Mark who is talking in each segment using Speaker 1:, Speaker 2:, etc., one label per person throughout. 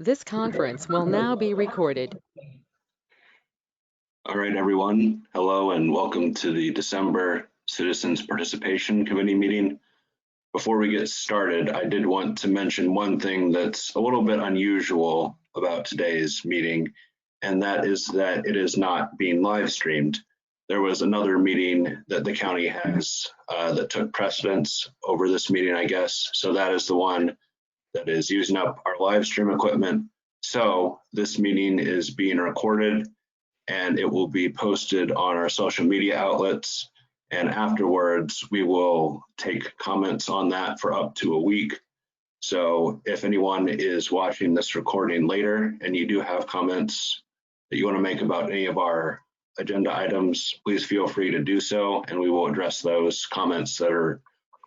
Speaker 1: This conference will now be recorded.
Speaker 2: All right, everyone. Hello and welcome to the December Citizens Participation Committee meeting. Before we get started, I did want to mention one thing that's a little bit unusual about today's meeting, and that is that it is not being live streamed. There was another meeting that the county has that took precedence over this meeting, I guess. So that is the one that is using up our live stream equipment. So this meeting is being recorded and it will be posted on our social media outlets. And afterwards, we will take comments on that for up to a week. So if anyone is watching this recording later and you do have comments that you want to make about any of our agenda items, please feel free to do so, and we will address those comments that are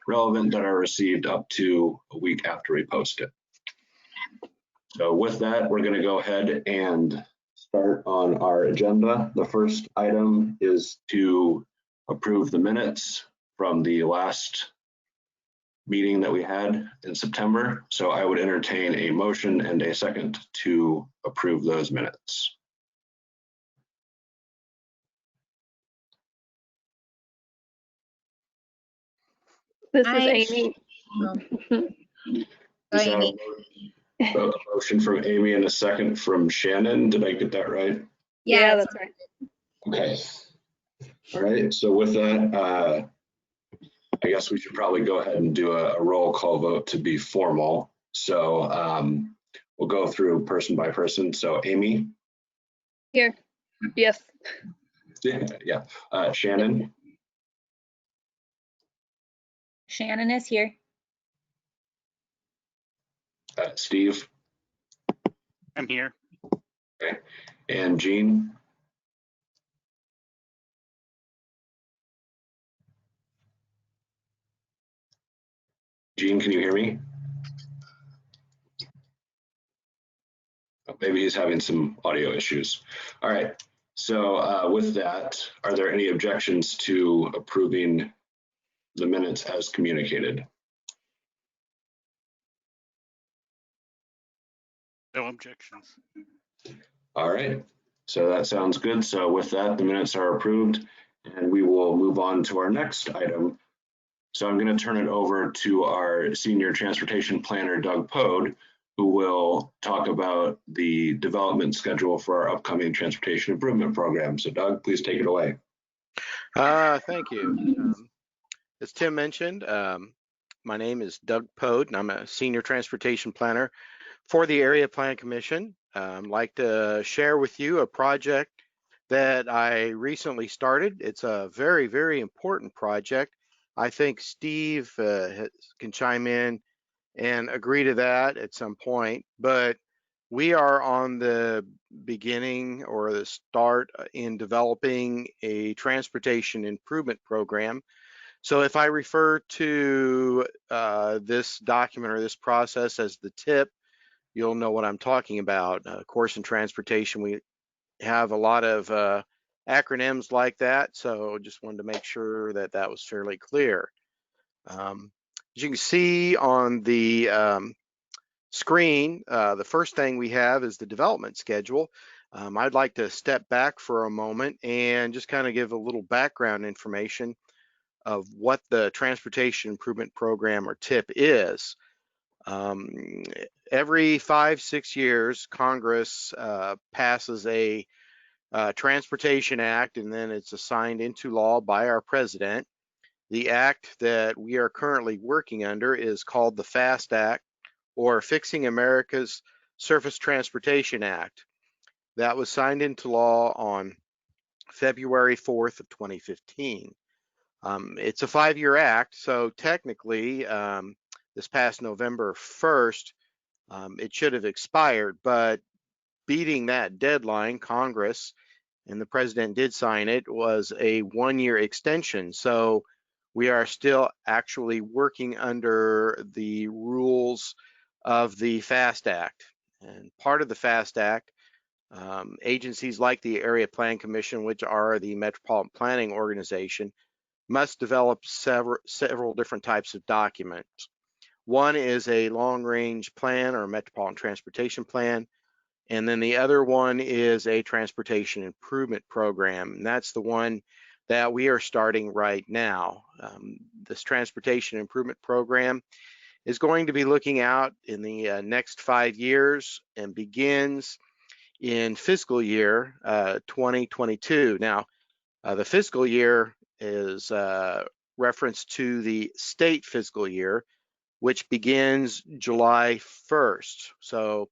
Speaker 2: relevant that are received up to a week after we post it. So with that, we're going to go ahead and start on our agenda. The first item is to approve the minutes from the last meeting that we had in September. So I would entertain a motion and a second to approve those minutes.
Speaker 3: This is Amy.
Speaker 2: Is that a motion from Amy and a second from Shannon? Did I get that right?
Speaker 3: Yeah, that's right.
Speaker 2: Okay. All right. So with that, I guess we should probably go ahead and do a roll call vote to be formal. So we'll go through person by person. So Amy?
Speaker 3: Here. Yes.
Speaker 2: Yeah. Shannon?
Speaker 4: Shannon is here.
Speaker 2: Steve?
Speaker 5: I'm here.
Speaker 2: Okay. And Jean? Jean, can you hear me? Maybe he's having some audio issues. All right. So with that, are there any objections to approving the minutes as communicated?
Speaker 5: No objections.
Speaker 2: All right. So that sounds good. So with that, the minutes are approved, and we will move on to our next item. So I'm going to turn it over to our senior transportation planner, Doug Pode, who will talk about the development schedule for our upcoming transportation improvement program. So Doug, please take it away.
Speaker 6: Thank you. As Tim mentioned, my name is Doug Pode, and I'm a senior transportation planner for the Area Plan Commission. I'd like to share with you a project that I recently started. It's a very, very important project. I think Steve can chime in and agree to that at some point, but we are on the beginning or the start in developing a transportation improvement program. So if I refer to this document or this process as the TIP, you'll know what I'm talking about. Of course, in transportation, we have a lot of acronyms like that, so just wanted to make sure that that was fairly clear. As you can see on the screen, the first thing we have is the development schedule. I'd like to step back for a moment and just kind of give a little background information of what the Transportation Improvement Program, or TIP, is. Every 5-6 years, Congress passes a Transportation Act, and then it's assigned into law by our president. The act that we are currently working under is called the FAST Act, or Fixing America's Surface Transportation Act. That was signed into law on February 4th of 2015. It's a 5-year act, so technically this past November 1st, it should have expired, but beating that deadline, Congress and the president did sign it, was a 1-year extension. So we are still actually working under the rules of the FAST Act. And part of the FAST Act, agencies like the Area Plan Commission, which are the metropolitan planning organization, must develop several different types of documents. One is a long-range plan or metropolitan transportation plan, and then the other one is a transportation improvement program. And that's the one that we are starting right now. This transportation improvement program is going to be looking out in the next 5 years and begins in fiscal year 2022. Now, the fiscal year is reference to the state fiscal year, which begins July 1st. So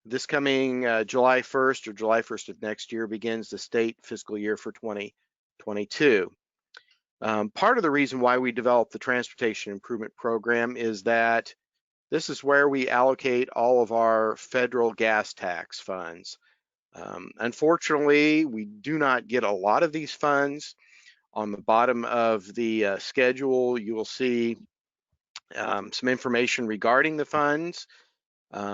Speaker 6: this coming July 1st or July 1st of next year begins the state fiscal year for 2022. Part of the reason why we developed the Transportation Improvement Program is that this is where we allocate all of our federal gas tax funds. Unfortunately, we do not get a lot of these funds. On the bottom of the schedule, you will see some information regarding the funds.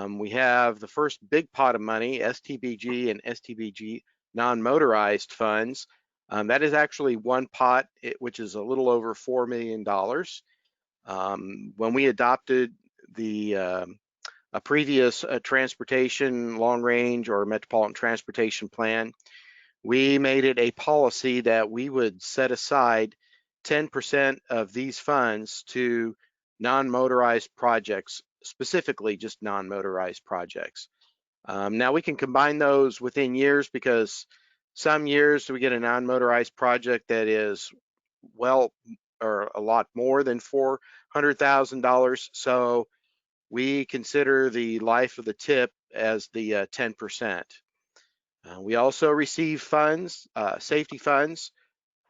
Speaker 6: We have the first big pot of money, STBG and STBG non-motorized funds. That is actually one pot, which is a little over $4 million. When we adopted the a previous transportation long range or metropolitan transportation plan, we made it a policy that we would set aside 10% of these funds to non-motorized projects, specifically just non-motorized projects. Now we can combine those within years, because some years we get a non-motorized project that is well or a lot more than $400,000. So we consider the life of the TIP as the 10%. We also receive funds, safety funds.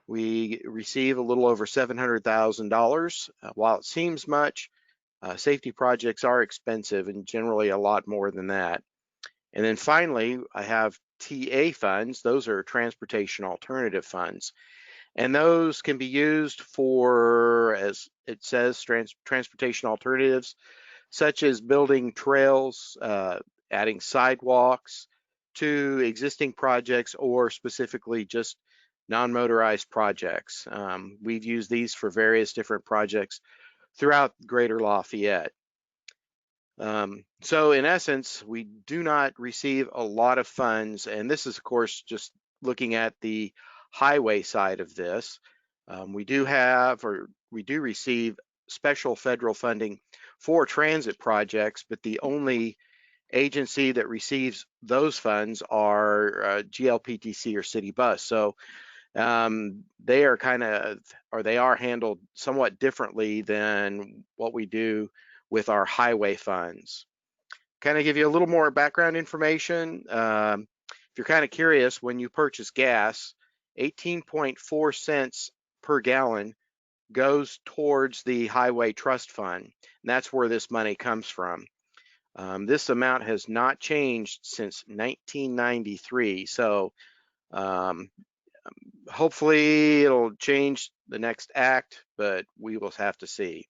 Speaker 6: We receive a little over $700,000. While it seems much, safety projects are expensive and generally a lot more than that. And then finally, I have TA funds. Those are transportation alternative funds. And those can be used for, as it says, transportation alternatives, such as building trails, adding sidewalks to existing projects, or specifically just non-motorized projects. We've used these for various different projects throughout Greater Lafayette. So in essence, we do not receive a lot of funds, and this is of course just looking at the highway side of this. We do receive special federal funding for transit projects, but the only agency that receives those funds are GLPTC or City Bus. So they are handled somewhat differently than what we do with our highway funds. Kind of give you a little more background information. If you're kind of curious, when you purchase gas, 18.4 cents per gallon goes towards the highway trust fund, and that's where this money comes from. This amount has not changed since 1993, so hopefully it'll change the next act, but we will have to see.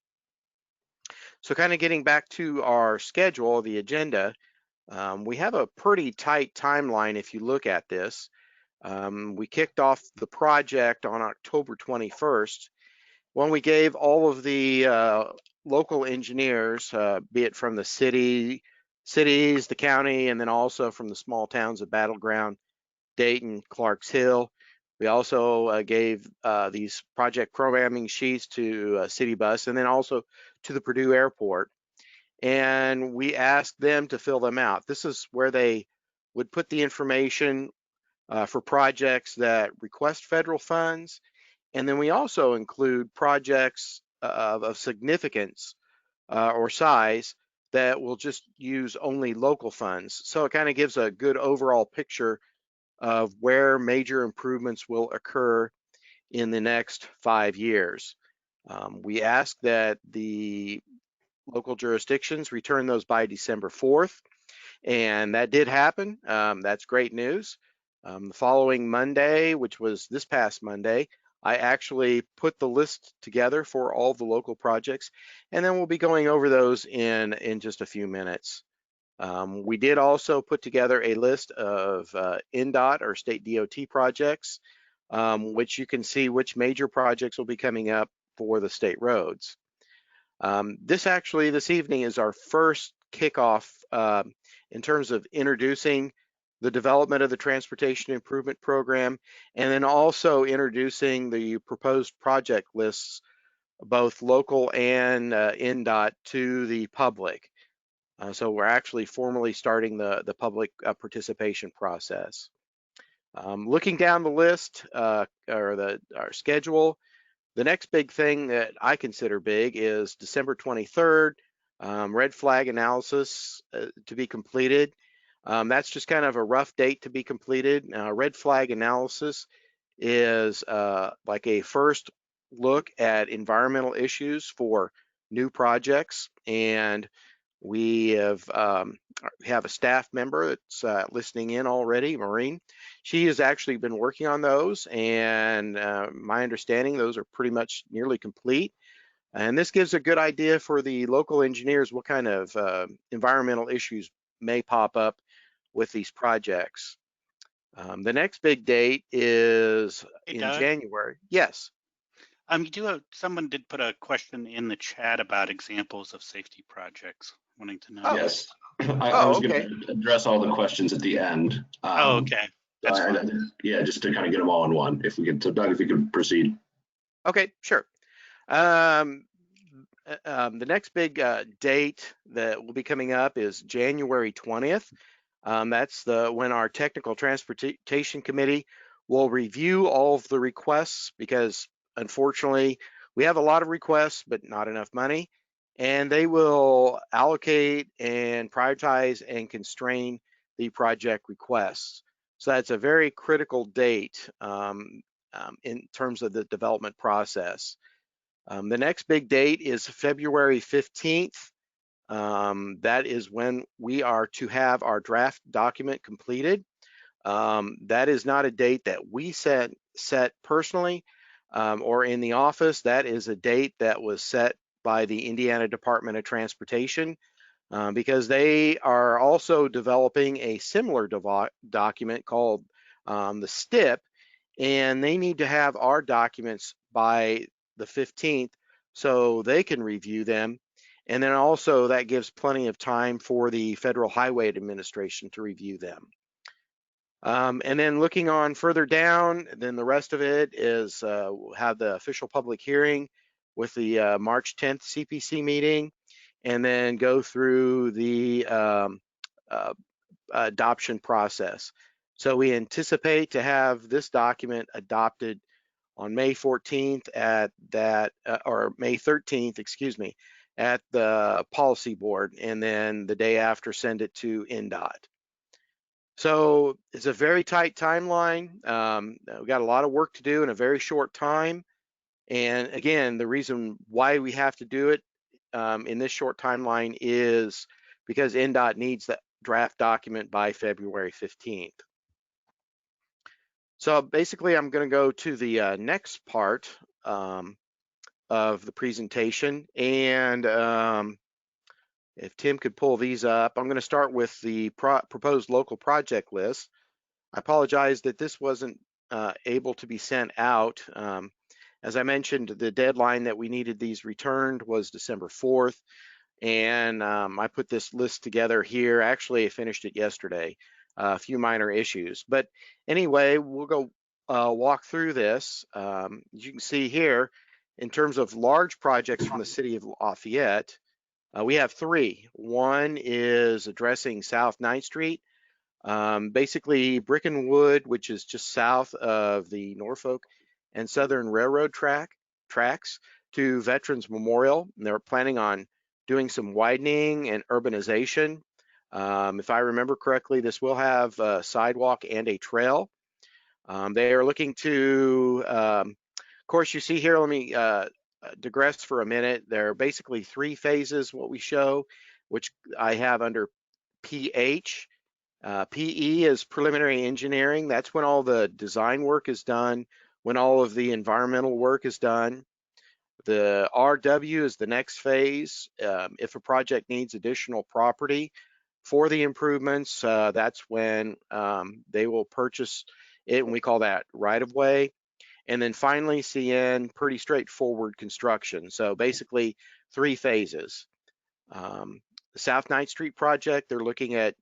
Speaker 6: So kind of getting back to our schedule, the agenda, we have a pretty tight timeline if you look at this. We kicked off the project on October 21st, when we gave all of the local engineers, be it from the cities, the county, and then also from the small towns of Battleground, Dayton, Clarks Hill. We also gave these project programming sheets to City Bus, and then also to the Purdue Airport. And we asked them to fill them out. This is where they would put the information for projects that request federal funds. And then we also include projects of significance or size that will just use only local funds. So it kind of gives a good overall picture of where major improvements will occur in the next 5 years. We ask that the local jurisdictions return those by December 4th, and that did happen. That's great news. The following Monday, which was this past Monday, I actually put the list together for all the local projects, and then we'll be going over those in just a few minutes. We did also put together a list of NDOT or state DOT projects, which you can see which major projects will be coming up for the state roads. This evening is our first kickoff in terms of introducing the development of the Transportation Improvement Program, and then also introducing the proposed project lists, both local and NDOT, to the public. So we're actually formally starting the public participation process. Looking down the list, or our schedule, the next big thing that I consider big is December 23rd, red flag analysis to be completed. That's just kind of a rough date to be completed. Red flag analysis is like a first look at environmental issues for new projects, and we have a staff member that's listening in already, Maureen. She has actually been working on those, and my understanding, those are pretty much nearly complete. And this gives a good idea for the local engineers what kind of environmental issues may pop up with these projects. The next big date is
Speaker 5: Hey,
Speaker 6: in
Speaker 5: Doug.
Speaker 6: January. Yes.
Speaker 5: Someone did put a question in the chat about examples of safety projects, wanting to know.
Speaker 6: Oh.
Speaker 2: Yes, I was
Speaker 6: okay.
Speaker 2: going to address all the questions at the end.
Speaker 5: Oh, okay. That's fine.
Speaker 2: Yeah, just to kind of get them all in one. If we could, so Doug, if you could proceed.
Speaker 6: Okay, sure. The next big date that will be coming up is January 20th. That's when our Technical Transportation Committee will review all of the requests, because unfortunately we have a lot of requests but not enough money, and they will allocate and prioritize and constrain the project requests. So that's a very critical date in terms of the development process. The next big date is February 15th. That is when we are to have our draft document completed. That is not a date that we set personally or in the office. That is a date that was set by the Indiana Department of Transportation because they are also developing a similar document called the STIP, and they need to have our documents by the 15th so they can review them. And then also that gives plenty of time for the Federal Highway Administration to review them. And then looking on further down, then the rest of it is we'll have the official public hearing with the March 10th CPC meeting, and then go through the adoption process. So we anticipate to have this document adopted on May 14th at that, or May 13th, excuse me, at the policy board, and then the day after send it to NDOT. So it's a very tight timeline. We've got a lot of work to do in a very short time. And again, the reason why we have to do it in this short timeline is because NDOT needs that draft document by February 15th. So basically, I'm going to go to the next part of the presentation. And if Tim could pull these up, I'm going to start with the proposed local project list. I apologize that this wasn't able to be sent out. As I mentioned, the deadline that we needed these returned was December 4th. And I put this list together here. Actually, I finished it yesterday. A few minor issues. But anyway, we'll go walk through this. As you can see here, in terms of large projects from the city of Lafayette, we have three. One is addressing South 9th Street, basically brick and wood, which is just south of the Norfolk and Southern Railroad tracks to Veterans Memorial. And they're planning on doing some widening and urbanization. If I remember correctly, this will have a sidewalk and a trail. They are looking to, of course, you see here, let me digress for a minute. There are basically three phases, what we show, which I have under PH. PE is preliminary engineering. That's when all the design work is done, when all of the environmental work is done. The RW is the next phase. If a project needs additional property for the improvements, that's when they will purchase it, and we call that right of way. And then finally, CN, pretty straightforward construction. So basically, 3 phases. The South 9th Street project, they're looking at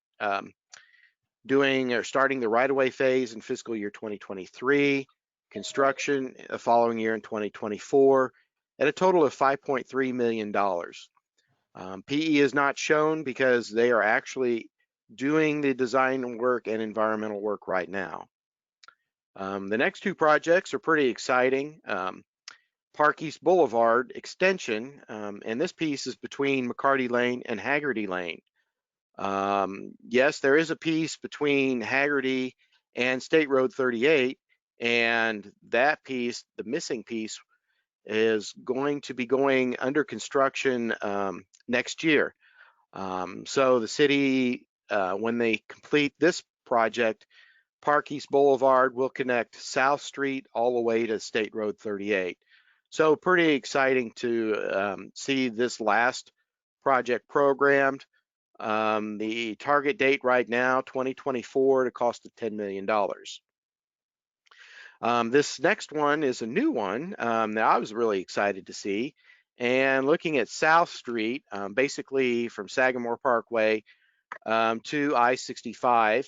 Speaker 6: doing or starting the right-of-way phase in fiscal year 2023, construction the following year in 2024, at a total of $5.3 million. PE is not shown because they are actually doing the design work and environmental work right now. The next 2 projects are pretty exciting. Park East Boulevard extension, and this piece is between McCarty Lane and Haggerty Lane. Yes, there is a piece between Haggerty and State Road 38, and that piece, the missing piece, is going to be going under construction next year. So the city, when they complete this project, Park East Boulevard will connect South Street all the way to State Road 38. So pretty exciting to see this last project programmed. The target date right now, 2024, at a cost of $10 million. This next one is a new one that I was really excited to see. And looking at South Street, basically from Sagamore Parkway to I-65,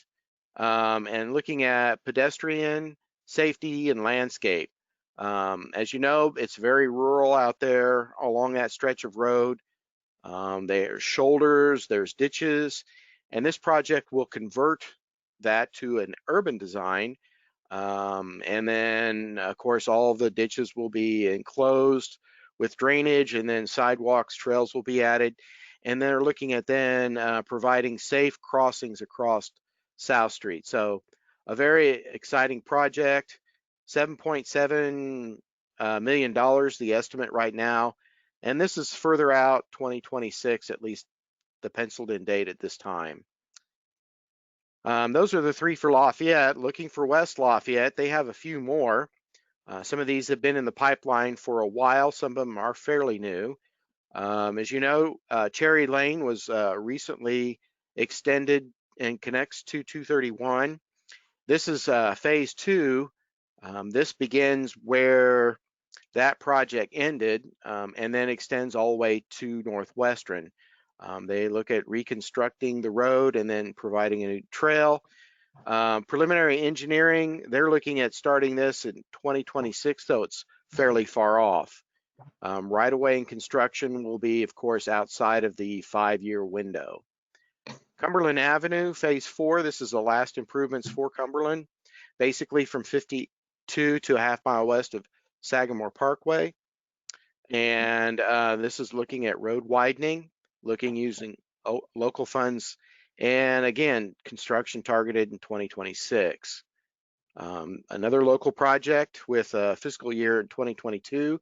Speaker 6: and looking at pedestrian safety and landscape. As you know, it's very rural out there along that stretch of road. There's shoulders, there's ditches, and this project will convert that to an urban design. And then, of course, all of the ditches will be enclosed with drainage, and then sidewalks, trails will be added. And they're looking at then providing safe crossings across South Street. So a very exciting project, $7.7 million, the estimate right now. And this is further out, 2026, at least the penciled in date at this time. Those are the 3 for Lafayette. Looking for West Lafayette, they have a few more. Some of these have been in the pipeline for a while. Some of them are fairly new. As you know, Cherry Lane was recently extended and connects to 231. This is phase 2. This begins where that project ended and then extends all the way to Northwestern. They look at reconstructing the road and then providing a new trail. Preliminary engineering, they're looking at starting this in 2026, so it's fairly far off. Right away in construction will be, of course, outside of the 5-year window. Cumberland Avenue, phase 4, this is the last improvements for Cumberland, basically from 52 to a half mile west of Sagamore Parkway. And this is looking at road widening, using local funds, and again, construction targeted in 2026. Another local project with a fiscal year in 2022,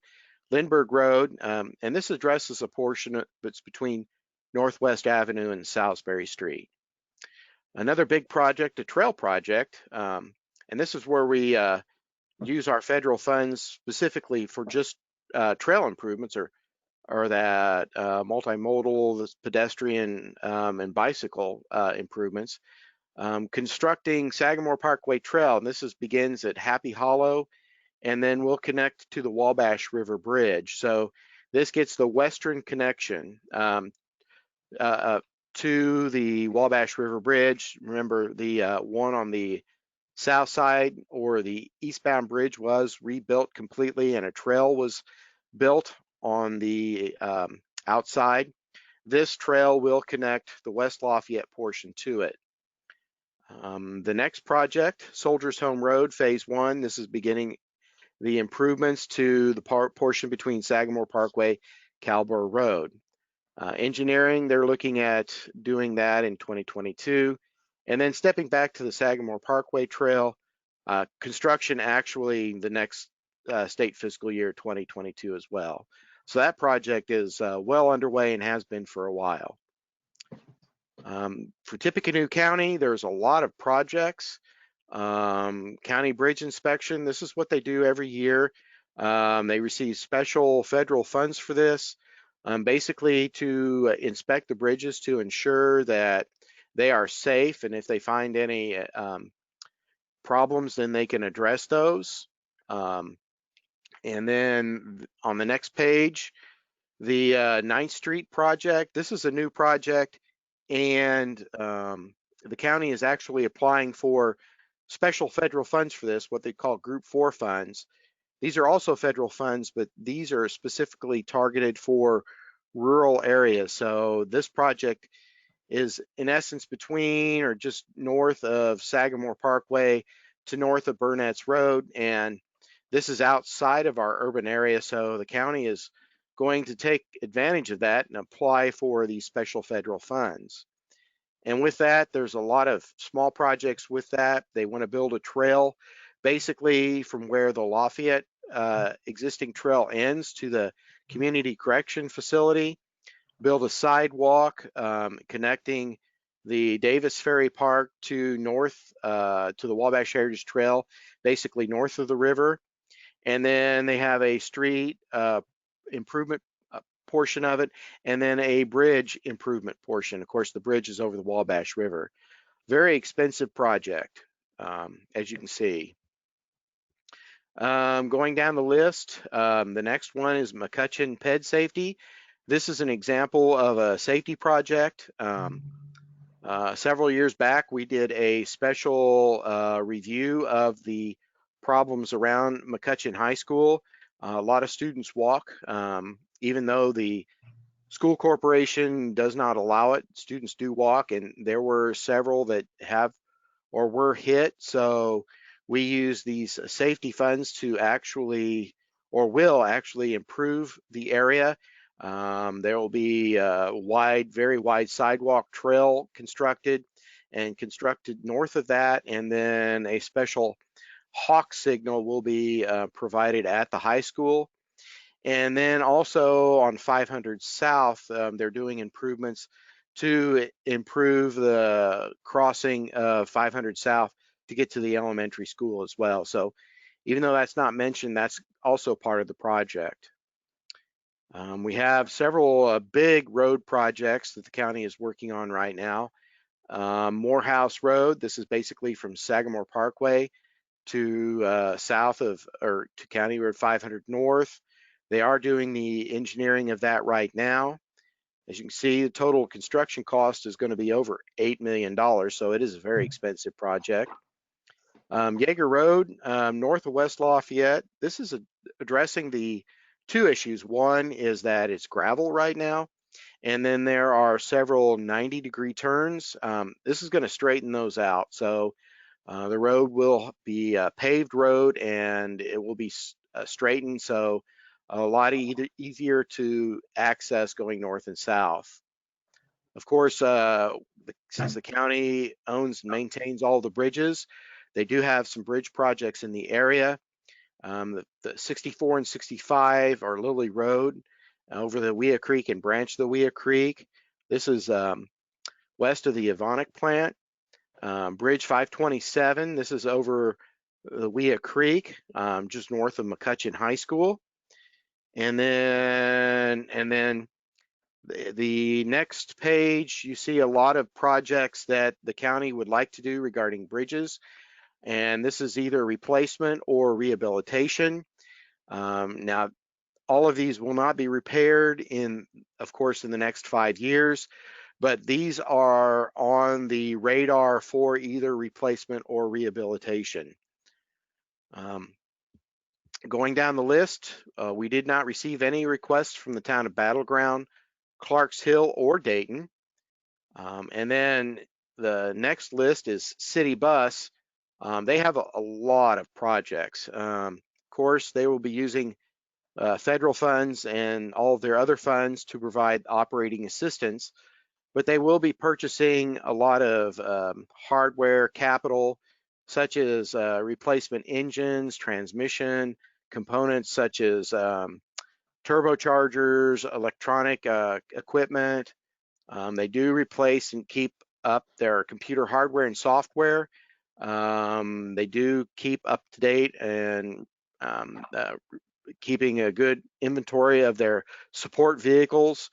Speaker 6: Lindbergh Road, and this addresses a portion that's between Northwest Avenue and Salisbury Street. Another big project, a trail project, and this is where we use our federal funds specifically for just trail improvements or that multimodal, this pedestrian and bicycle improvements. Constructing Sagamore Parkway Trail, and this begins at Happy Hollow, and then we'll connect to the Wabash River Bridge. So this gets the western connection to the Wabash River Bridge. Remember, the one on the south side or the eastbound bridge was rebuilt completely, and a trail was built on the outside. This trail will connect the West Lafayette portion to it. The next project, Soldiers Home Road, phase 1. This is beginning the improvements to the portion between Sagamore Parkway, Calborough Road. Engineering, they're looking at doing that in 2022. And then stepping back to the Sagamore Parkway Trail, construction actually the next state fiscal year 2022 as well. So that project is well underway and has been for a while. For Tippecanoe County, there's a lot of projects. County bridge inspection, this is what they do every year. They receive special federal funds for this, basically to inspect the bridges to ensure that they are safe, and if they find any problems, then they can address those. And then on the next page, The 9th Street project, this is a new project, and the county is actually applying for special federal funds for this, what they call Group 4 funds. These are also federal funds, but these are specifically targeted for rural areas. So this project is in essence between or just north of Sagamore Parkway to north of Burnett's Road, and this is outside of our urban area, so the county is going to take advantage of that and apply for these special federal funds. And with that, there's a lot of small projects with that. They want to build a trail basically from where the Lafayette existing trail ends to the community correction facility, build a sidewalk connecting the Davis Ferry Park to north to the Wabash Heritage Trail, basically north of the river. And then they have a street improvement portion of it, and then a bridge improvement portion. Of course, the bridge is over the Wabash River. Very expensive project, as you can see. Going down the list, the next one is McCutcheon Ped Safety. This is an example of a safety project. Several years back, we did a special review of the problems around McCutcheon High School. A lot of students walk, even though the school corporation does not allow it. Students do walk, and there were several that have or were hit. So we use these safety funds to actually, or will actually improve the area. There will be a very wide sidewalk trail constructed north of that, and then a special hawk signal will be provided at the high school. And then also on 500 South, they're doing improvements to improve the crossing of 500 South to get to the elementary school as well. So even though that's not mentioned, that's also part of the project. We have several big road projects that the county is working on right now. Morehouse Road, this is basically from Sagamore Parkway to south of, or to County Road 500 North. They are doing the engineering of that right now. As you can see, the total construction cost is going to be over $8 million, so it is a very expensive project. Yeager Road, north of West Lafayette, this is addressing the two issues. One is that it's gravel right now, and then there are several 90-degree turns. This is going to straighten those out. So the road will be a paved road, and it will be straightened, so a lot easier to access going north and south. Of course, since the county owns and maintains all the bridges, they do have some bridge projects in the area. The 64 and 65 are Lily Road over the Wea Creek and branch the Wea Creek. This is west of the Evonik plant. Bridge 527, this is over the Wea Creek, just north of McCutcheon High School. And then the next page, you see a lot of projects that the county would like to do regarding bridges. And this is either replacement or rehabilitation. Now, all of these will not be repaired of course, in the next 5 years, but these are on the radar for either replacement or rehabilitation. Going down the list, we did not receive any requests from the town of Battleground, Clarks Hill, or Dayton. And then the next list is City Bus. They have a lot of projects. Of course, they will be using federal funds and all of their other funds to provide operating assistance, but they will be purchasing a lot of hardware capital, such as replacement engines, transmission, components such as turbochargers, electronic equipment. They do replace and keep up their computer hardware and software. They do keep up to date and keeping a good inventory of their support vehicles.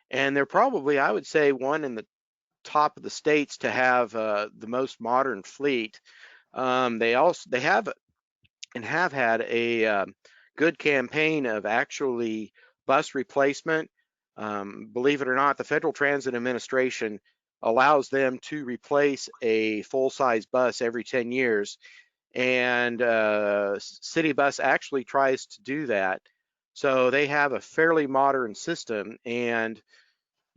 Speaker 6: And they're probably, I would say, one in the top of the states to have the most modern fleet. They have and have had a good campaign of actually bus replacement. Believe it or not, the Federal Transit Administration allows them to replace a full-size bus every 10 years. And City Bus actually tries to do that. So they have a fairly modern system. And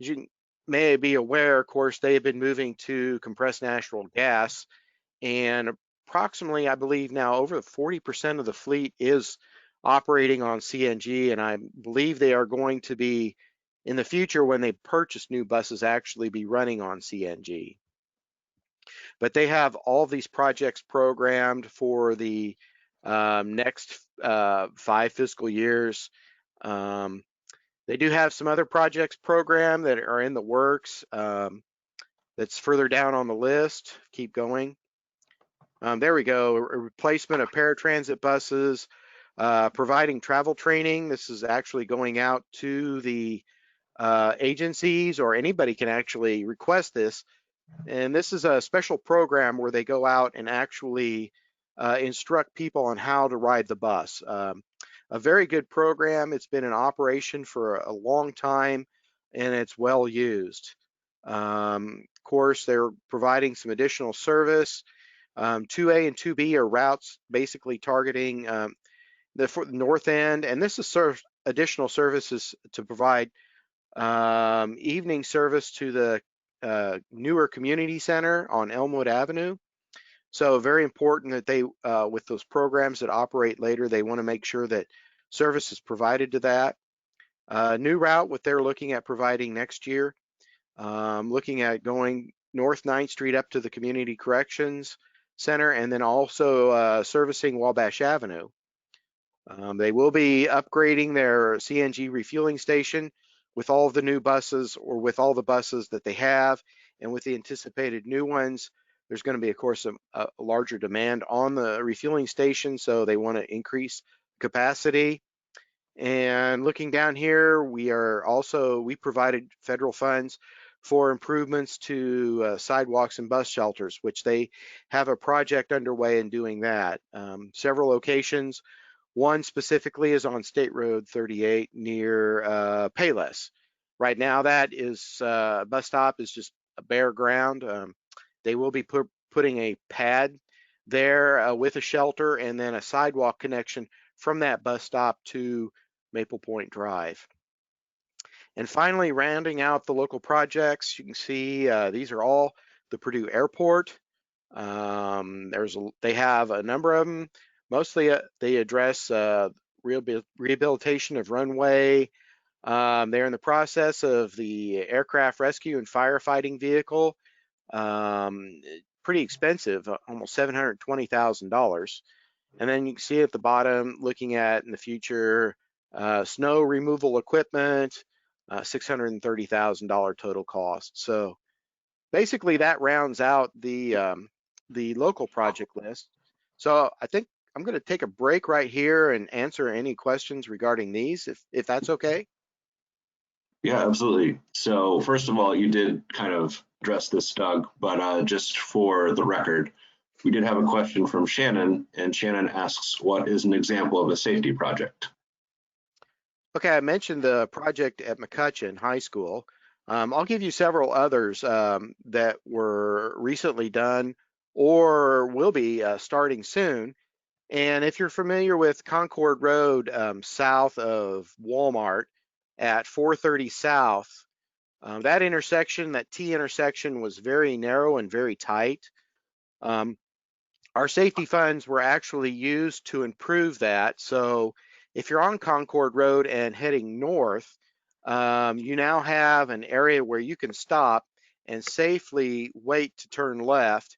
Speaker 6: as you may be aware, of course, they have been moving to compressed natural gas. And approximately, I believe now, over 40% of the fleet is operating on CNG. And I believe they are going to be, in the future, when they purchase new buses, actually be running on CNG. But they have all of these projects programmed for the next 5 fiscal years. They do have some other projects programmed that are in the works. That's further down on the list. Keep going. There we go. A replacement of paratransit buses, providing travel training. This is actually going out to the agencies, or anybody can actually request this. And this is a special program where they go out and actually instruct people on how to ride the bus. A very good program. It's been in operation for a long time, and it's well used. Of course, they're providing some additional service. 2A and 2B are routes basically targeting the north end, and this is additional services to provide evening service to the newer community center on Elmwood Avenue. So very important that they, with those programs that operate later, they want to make sure that service is provided to that. New route, what they're looking at providing next year, looking at going North 9th Street up to the Community Corrections Center, and then also servicing Wabash Avenue. They will be upgrading their CNG refueling station with all of the new buses, or with all the buses that they have, and with the anticipated new ones. There's going to be, of course, a larger demand on the refueling station, so they want to increase capacity. And looking down here, we provided federal funds for improvements to sidewalks and bus shelters, which they have a project underway in doing that. Several locations. One specifically is on State Road 38 near Payless. Right now, that is bus stop is just a bare ground. They will be putting a pad there with a shelter, and then a sidewalk connection from that bus stop to Maple Point Drive. And finally, rounding out the local projects, you can see these are all the Purdue Airport. They have a number of them. Mostly they address rehabilitation of runway. They're in the process of the aircraft rescue and firefighting vehicle. Pretty expensive, almost $720,000. And then you can see at the bottom, looking at in the future, snow removal equipment, $630,000 total cost. So basically that rounds out the local project list. So I think I'm going to take a break right here and answer any questions regarding these, if that's okay.
Speaker 2: Yeah, absolutely. So first of all, you did kind of address this, Doug, but just for the record, we did have a question from Shannon, and Shannon asks, what is an example of a safety project?
Speaker 6: Okay, I mentioned the project at McCutcheon High School. I'll give you several others that were recently done or will be starting soon. And if you're familiar with Concord Road south of Walmart at 430 South, that intersection, that T intersection, was very narrow and very tight. Our safety funds were actually used to improve that. So if you're on Concord Road and heading north, you now have an area where you can stop and safely wait to turn left,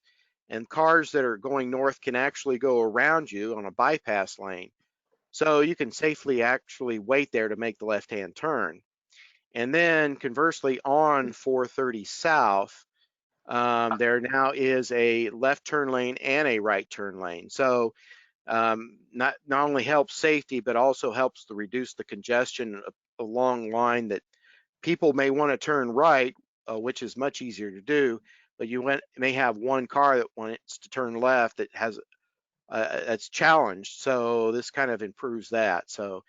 Speaker 6: and cars that are going north can actually go around you on a bypass lane. So you can safely actually wait there to make the left-hand turn. And then conversely, on 430 South, there now is a left turn lane and a right turn lane. So not only helps safety, but also helps to reduce the congestion along line that people may want to turn right, which is much easier to do, but you may have one car that wants to turn left that has that's challenged. So this kind of improves that. So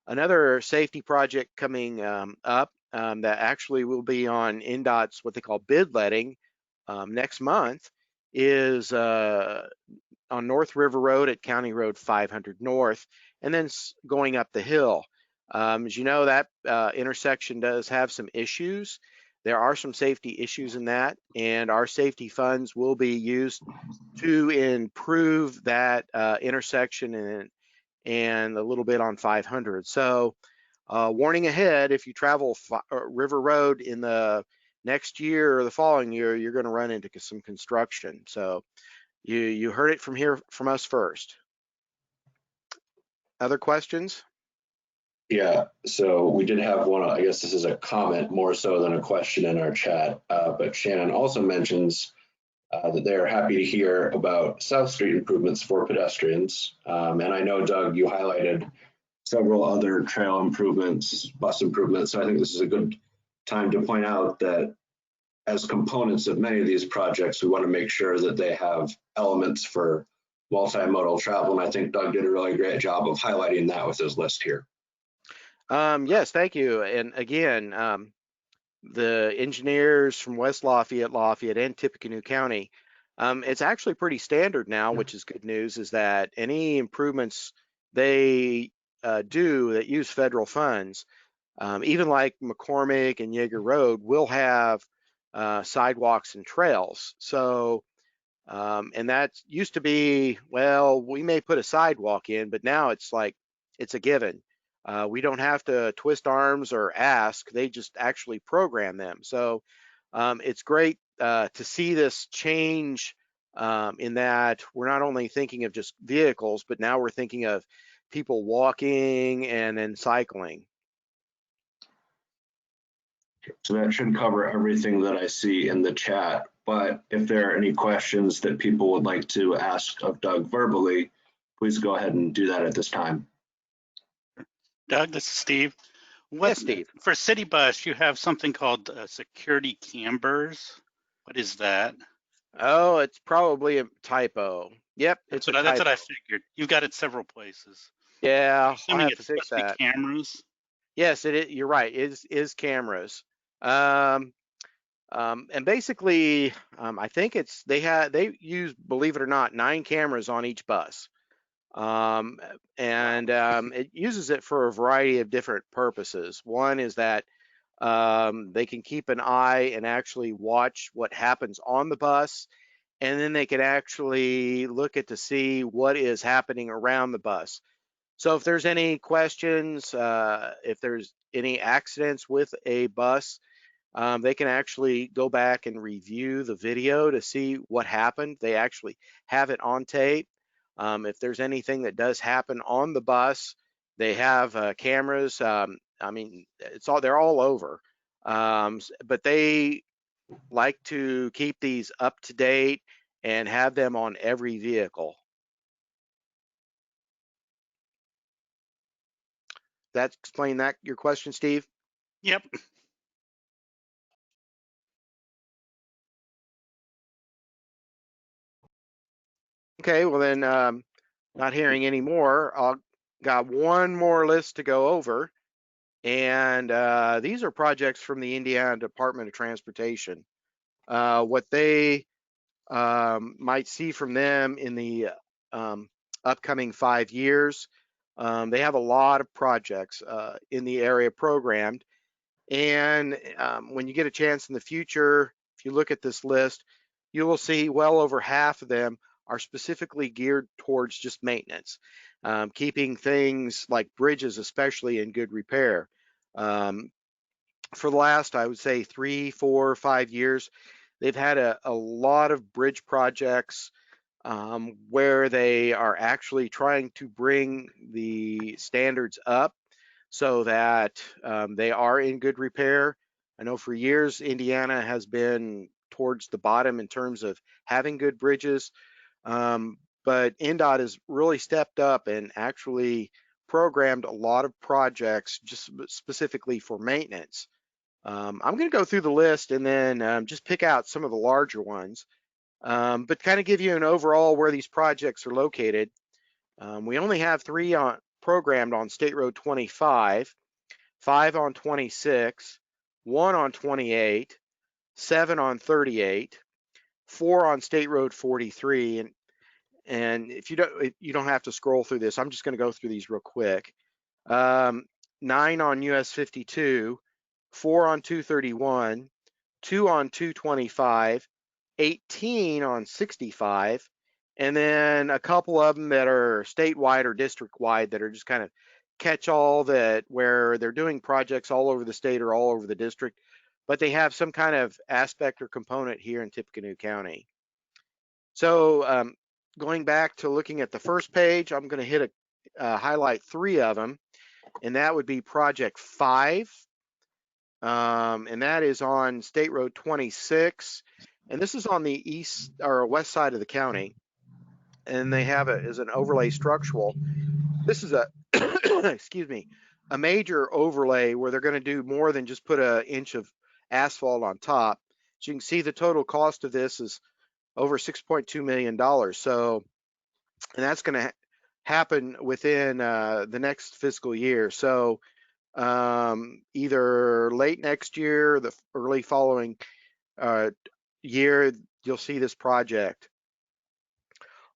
Speaker 6: another safety project coming up, that actually will be on NDOT's what they call bid letting next month is on North River Road at County Road 500 North, and then going up the hill. As you know, that intersection does have some issues. There are some safety issues in that, and our safety funds will be used to improve that intersection and a little bit on 500. So warning ahead, if you travel River Road in the next year or the following year, you're going to run into some construction. So you heard it from us first. Other questions?
Speaker 2: Yeah, so we did have one, I guess this is a comment more so than a question in our chat, but Shannon also mentions that they're happy to hear about South Street improvements for pedestrians. And I know, Doug, you highlighted several other trail improvements, bus improvements. So I think this is a good time to point out that as components of many of these projects, we want to make sure that they have elements for multimodal travel. And I think Doug did a really great job of highlighting that with his list here.
Speaker 6: Yes, thank you. And again, the engineers from West Lafayette, and Tippecanoe County, it's actually pretty standard now, which is good news, is that any improvements they do that use federal funds, even like McCormick and Yeager Road, will have sidewalks and trails. So, and that used to be, well, we may put a sidewalk in, but now it's like, it's a given. We don't have to twist arms or ask, they just actually program them. So it's great to see this change in that we're not only thinking of just vehicles, but now we're thinking of people walking and then cycling.
Speaker 2: So that should cover everything that I see in the chat. But if there are any questions that people would like to ask of Doug verbally, please go ahead and do that at this time.
Speaker 5: Doug, this is Steve.
Speaker 6: Yes, Steve.
Speaker 5: For City Bus, you have something called security cambers. What is that?
Speaker 6: Oh, it's probably a typo. Yep, it's a typo.
Speaker 5: That's what I figured. You've got it several places.
Speaker 6: Yeah, I'll
Speaker 5: Assuming
Speaker 6: have to fix that.
Speaker 5: Cameras.
Speaker 6: Yes, it is. You're right. It is cameras. And basically, I think they use, believe it or not, 9 cameras on each bus. It uses it for a variety of different purposes. One is that they can keep an eye and actually watch what happens on the bus, and then they can actually look at to see what is happening around the bus. So if there's any questions, if there's any accidents with a bus, they can actually go back and review the video to see what happened. They actually have it on tape. If there's anything that does happen on the bus, they have cameras. I mean, they're all over. But they like to keep these up to date and have them on every vehicle. That explain that your question, Steve?
Speaker 5: Yep.
Speaker 6: Okay, well then, not hearing any more, I'll got one more list to go over. And these are projects from the Indiana Department of Transportation. What they might see from them in the upcoming 5 years. They have a lot of projects in the area programmed. And when you get a chance in the future, if you look at this list, you will see well over half of them are specifically geared towards just maintenance, keeping things like bridges, especially in good repair. For the last, I would say 3, 4, 5 years, they've had a lot of bridge projects where they are actually trying to bring the standards up so that they are in good repair. I know for years, Indiana has been towards the bottom in terms of having good bridges, but NDOT has really stepped up and actually programmed a lot of projects just specifically for maintenance. I'm going to go through the list and then just pick out some of the larger ones, but kind of give you an overall where these projects are located. We only have 3 programmed on State Road 25, 5 on 26, 1 on 28, 7 on 38, 4 on State Road 43, and if you don't have to scroll through this, I'm just going to go through these real quick. 9 on US 52, 4 on 231, 2 on 225, 18 on 65, and then a couple of them that are statewide or district-wide that are just kind of catch-all, that where they're doing projects all over the state or all over the district, but they have some kind of aspect or component here in Tippecanoe County. So going back to looking at the first page, I'm going to highlight 3 of them, and that would be Project 5, and that is on State Road 26, and this is on the east or west side of the county, and they have it as an overlay structural. This is a excuse me, a major overlay where they're going to do more than just put an inch of asphalt on top. So you can see the total cost of this is over $6.2 million. So, and that's going to happen within the next fiscal year. So either late next year, the early following year, you'll see this project.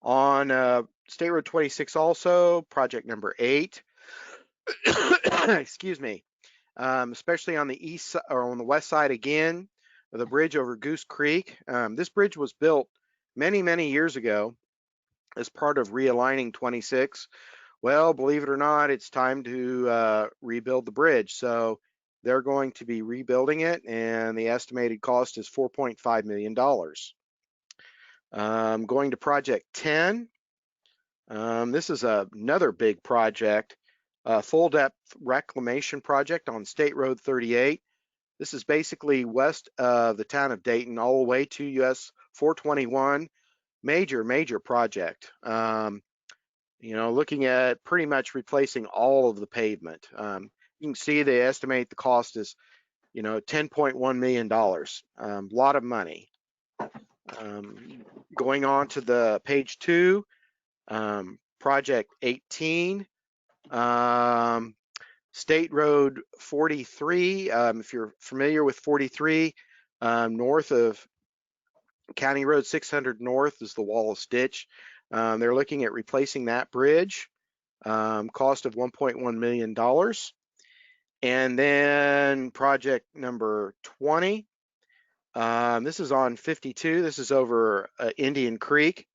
Speaker 6: On State Road 26 also, project number 8, excuse me, especially on the east or on the west side again, of the bridge over Goose Creek. This bridge was built many, many years ago as part of realigning 26. Well, believe it or not, it's time to rebuild the bridge. So they're going to be rebuilding it, and the estimated cost is $4.5 million. Going to project 10. This is another big project, full depth reclamation project on State Road 38. This is basically west of the town of Dayton all the way to US 421. Major project. You know, looking at pretty much replacing all of the pavement. You can see they estimate the cost is, you know, $10.1 million. A lot of money. Going on to the page 2, project 18, State Road 43. If you're familiar with 43, north of County Road 600 North is the Wallace Ditch. They're looking at replacing that bridge, cost of $1.1 million. And then project number 20. This is on 52. This is over Indian Creek.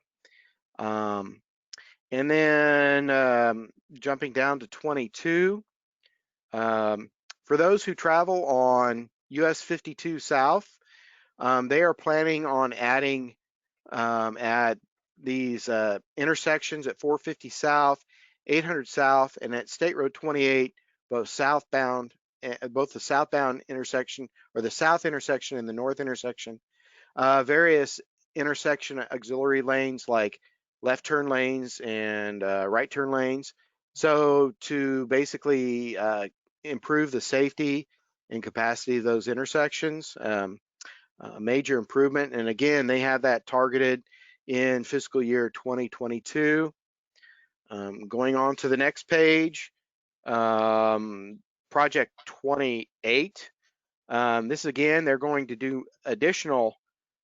Speaker 6: And then jumping down to 22. For those who travel on US 52 South, they are planning on adding at these intersections at 450 South, 800 South, and at State Road 28, both southbound, both the southbound intersection or the south intersection and the north intersection, various intersection auxiliary lanes like left turn lanes and right turn lanes. So to basically improve the safety and capacity of those intersections, major improvement. And again, they have that targeted in fiscal year 2022. Going on to the next page, project 28. This again, they're going to do additional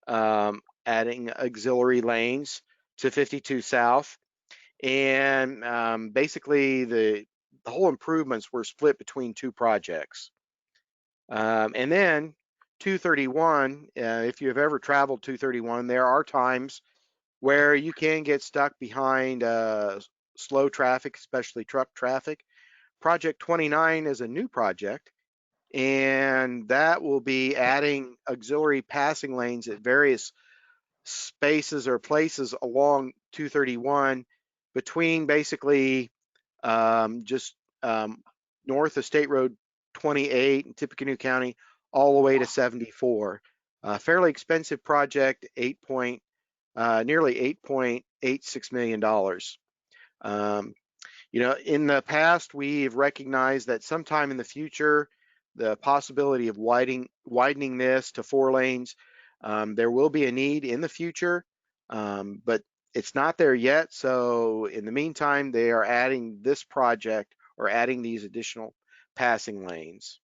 Speaker 6: adding auxiliary lanes to 52 South. And basically the whole improvements were split between 2 projects. And then 231, if you've ever traveled 231, there are times where you can get stuck behind slow traffic, especially truck traffic. Project 29 is a new project, and that will be adding auxiliary passing lanes at various spaces or places along 231 between basically just north of State Road 28 in Tippecanoe County all the way to 74. Fairly expensive project, nearly $8.86 million. You know, in the past, we've recognized that sometime in the future, the possibility of widening this to 4 lanes, there will be a need in the future, but it's not there yet. So in the meantime, they are adding this project or adding these additional passing lanes.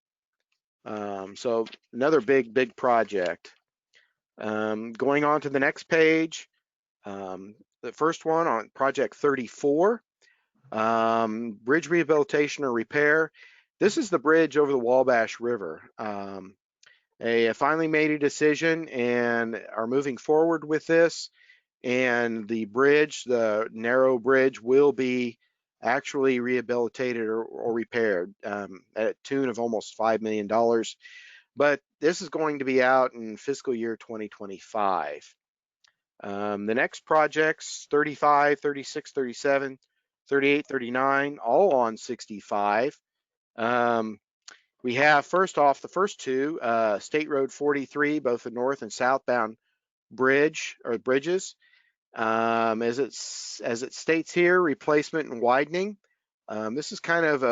Speaker 6: So another big project. Going on to the next page, the first one on project 34, bridge rehabilitation or repair. This is the bridge over the Wabash River. They finally made a decision and are moving forward with this. And the bridge, the narrow bridge, will be actually rehabilitated or repaired at a tune of almost $5 million. But this is going to be out in fiscal year 2025. The next projects, 35, 36, 37, 38, 39, all on 65. We have, first off, the first two, State Road 43, both the north and southbound bridges. As it states here, replacement and widening. This is kind of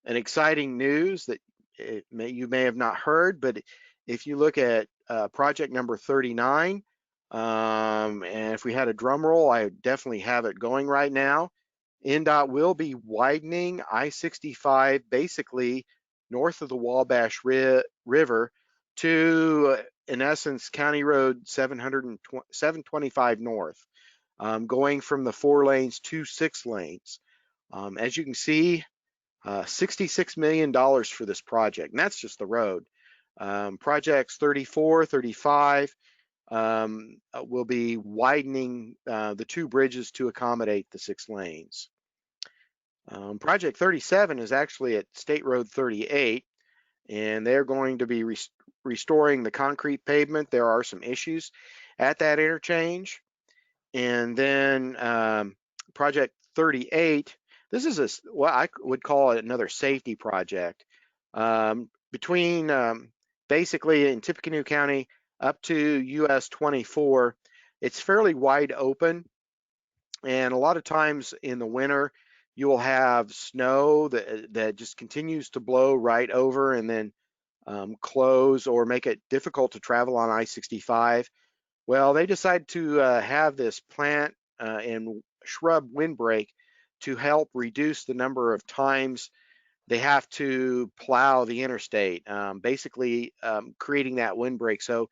Speaker 6: an exciting news that you may have not heard, but if you look at project number 39, and if we had a drum roll, I definitely have it going right now. NDOT will be widening I-65 basically north of the Wabash River to, in essence, County Road 725 north, going from the 4 lanes to 6 lanes. As you can see, $66 million for this project, and that's just the road. Projects 34, 35 will be widening the 2 bridges to accommodate the 6 lanes. Project 37 is actually at State Road 38, and they're going to be restoring the concrete pavement. There are some issues at that interchange. And then project 38, this is what I would call another safety project. Between basically in Tippecanoe County up to US 24, it's fairly wide open. And a lot of times in the winter, you will have snow that just continues to blow right over and then close or make it difficult to travel on I-65. Well, they decided to have this plant and shrub windbreak to help reduce the number of times they have to plow the interstate, basically creating that windbreak. So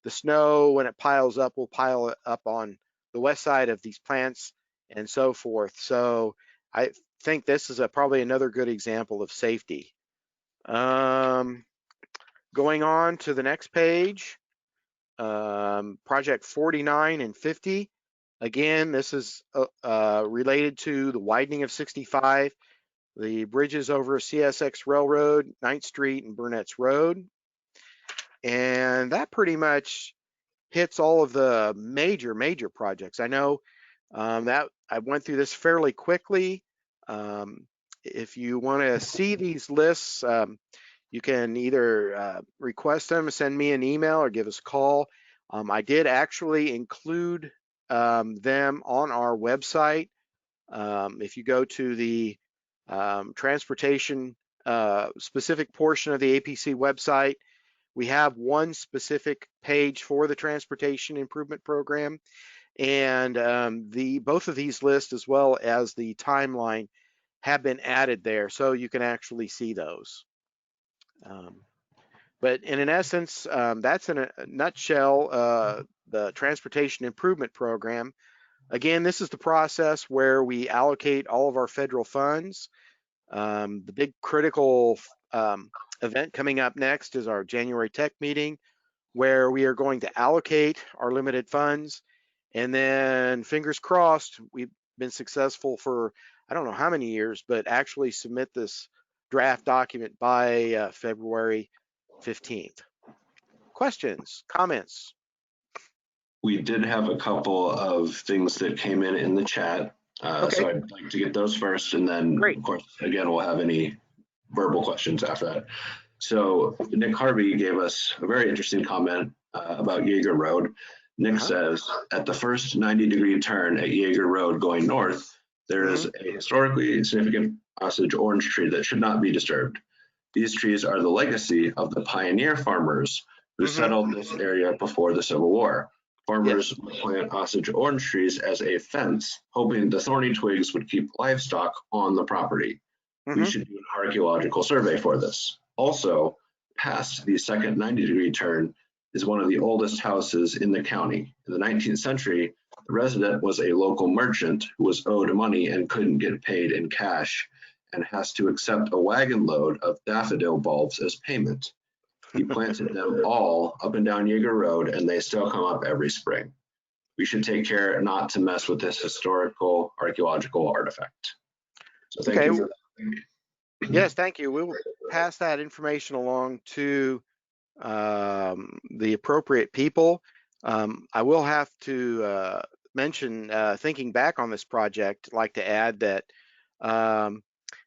Speaker 6: the snow, when it piles up, will pile up on the west side of these plants and so forth. So I think this is probably another good example of safety. Going on to the next page, project 49 and 50. Again, this is related to the widening of 65, the bridges over CSX Railroad, 9th Street and Burnett's Road. And that pretty much hits all of the major projects. I know that I went through this fairly quickly. If you want to see these lists, you can either request them, send me an email, or give us a call. I did actually include them on our website. If you go to the transportation specific portion of the APC website, we have one specific page for the transportation improvement program, and both of these lists, as well as the timeline, have been added there, so you can actually see those. But in essence, that's in a nutshell the transportation improvement program. Again, this is the process where we allocate all of our federal funds. The big critical event coming up next is our January Tech meeting, where we are going to allocate our limited funds. And then, fingers crossed, we've been successful for, I don't know how many years, but actually submit this draft document by February 15th. Questions, comments?
Speaker 2: We did have a couple of things that came in the chat.
Speaker 6: Okay.
Speaker 2: So I'd like to get those first, and then
Speaker 6: Great.
Speaker 2: of course, again, we'll have any verbal questions after that. So Nick Harvey gave us a very interesting comment about Jaeger Road. Nick says, at the first 90-degree turn at Jaeger Road going north, there is a historically significant Osage orange tree that should not be disturbed. These trees are the legacy of the pioneer farmers who settled this area before the Civil War. Farmers would plant Osage orange trees as a fence, hoping the thorny twigs would keep livestock on the property. We should do an archaeological survey for this. Also, past the second 90-degree turn is one of the oldest houses in the county. In the 19th century, the resident was a local merchant who was owed money and couldn't get paid in cash and has to accept a wagon load of daffodil bulbs as payment. He planted them all up and down Yeager Road, and they still come up every spring. We should take care not to mess with this historical archaeological artifact. So thank you.
Speaker 6: Yes, thank you. We will pass that information along to the appropriate people. I will have to mention, thinking back on this project, I'd like to add that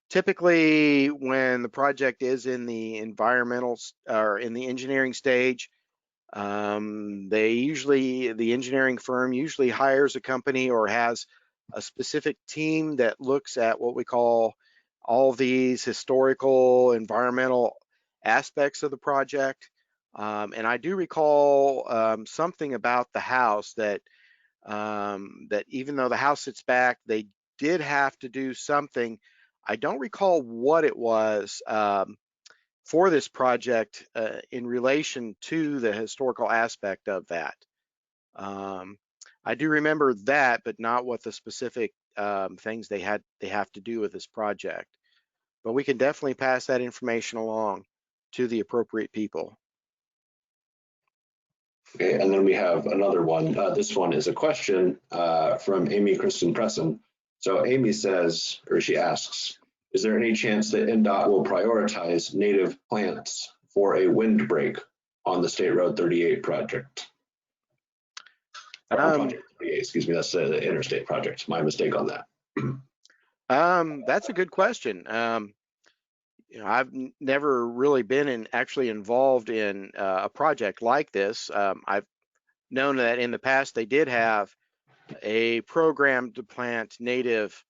Speaker 6: typically when the project is in the environmental or in the engineering stage, the engineering firm usually hires a company or has a specific team that looks at what we call all these historical, environmental aspects of the project. And I do recall something about the house that even though the house sits back, they did have to do something. I don't recall what it was for this project in relation to the historical aspect of that. I do remember that, but not what the specific things they have to do with this project. But we can definitely pass that information along to the appropriate people.
Speaker 2: Okay, and then we have another one. This one is a question from Amy Kristen Presson. So Amy says, or she asks, is there any chance that NDOT will prioritize native plants for a windbreak on the State Road 38 project? Project 38, excuse me, that's the interstate project. My mistake on that.
Speaker 6: That's a good question. You know, I've never really been actually involved in a project like this. I've known that in the past they did have a program to plant native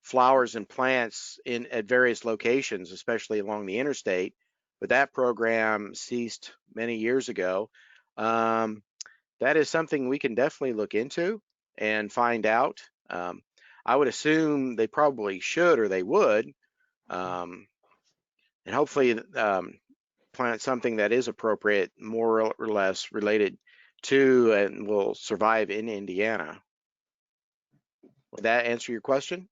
Speaker 6: flowers and plants at various locations, especially along the interstate, but that program ceased many years ago. That is something we can definitely look into and find out. I would assume they probably should, or they would, and hopefully plant something that is appropriate, more or less related to and will survive in Indiana. Would that answer your question?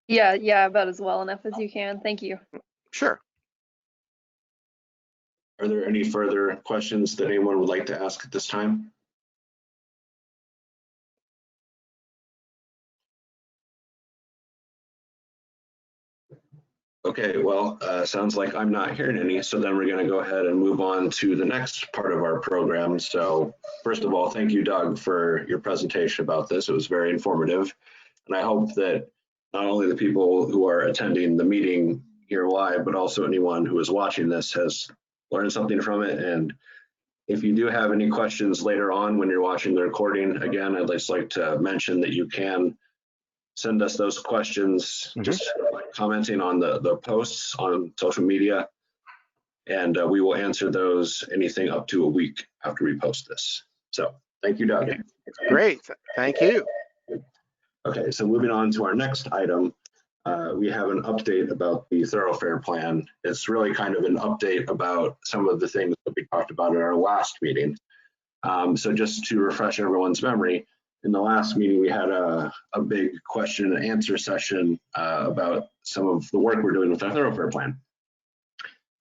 Speaker 3: Yeah, about as well enough as you can. Thank you.
Speaker 6: Sure.
Speaker 2: Are there any further questions that anyone would like to ask at this time? Okay, well, sounds like I'm not hearing any, so then we're going to go ahead and move on to the next part of our program. So first of all, thank you, Doug, for your presentation about this. It was very informative, and I hope that not only the people who are attending the meeting here live, but also anyone who is watching this has learned something from it. And if you do have any questions later on when you're watching the recording, again, I'd just like to mention that you can send us those questions, just commenting on the posts on social media, and we will answer those anything up to a week after we post this. So thank you, Doug.
Speaker 6: Okay. Great, thank you.
Speaker 2: Okay, so moving on to our next item, we have an update about the thoroughfare plan. It's really kind of an update about some of the things that we talked about in our last meeting. So just to refresh everyone's memory, in the last meeting, we had a big question and answer session about some of the work we're doing with our thoroughfare plan.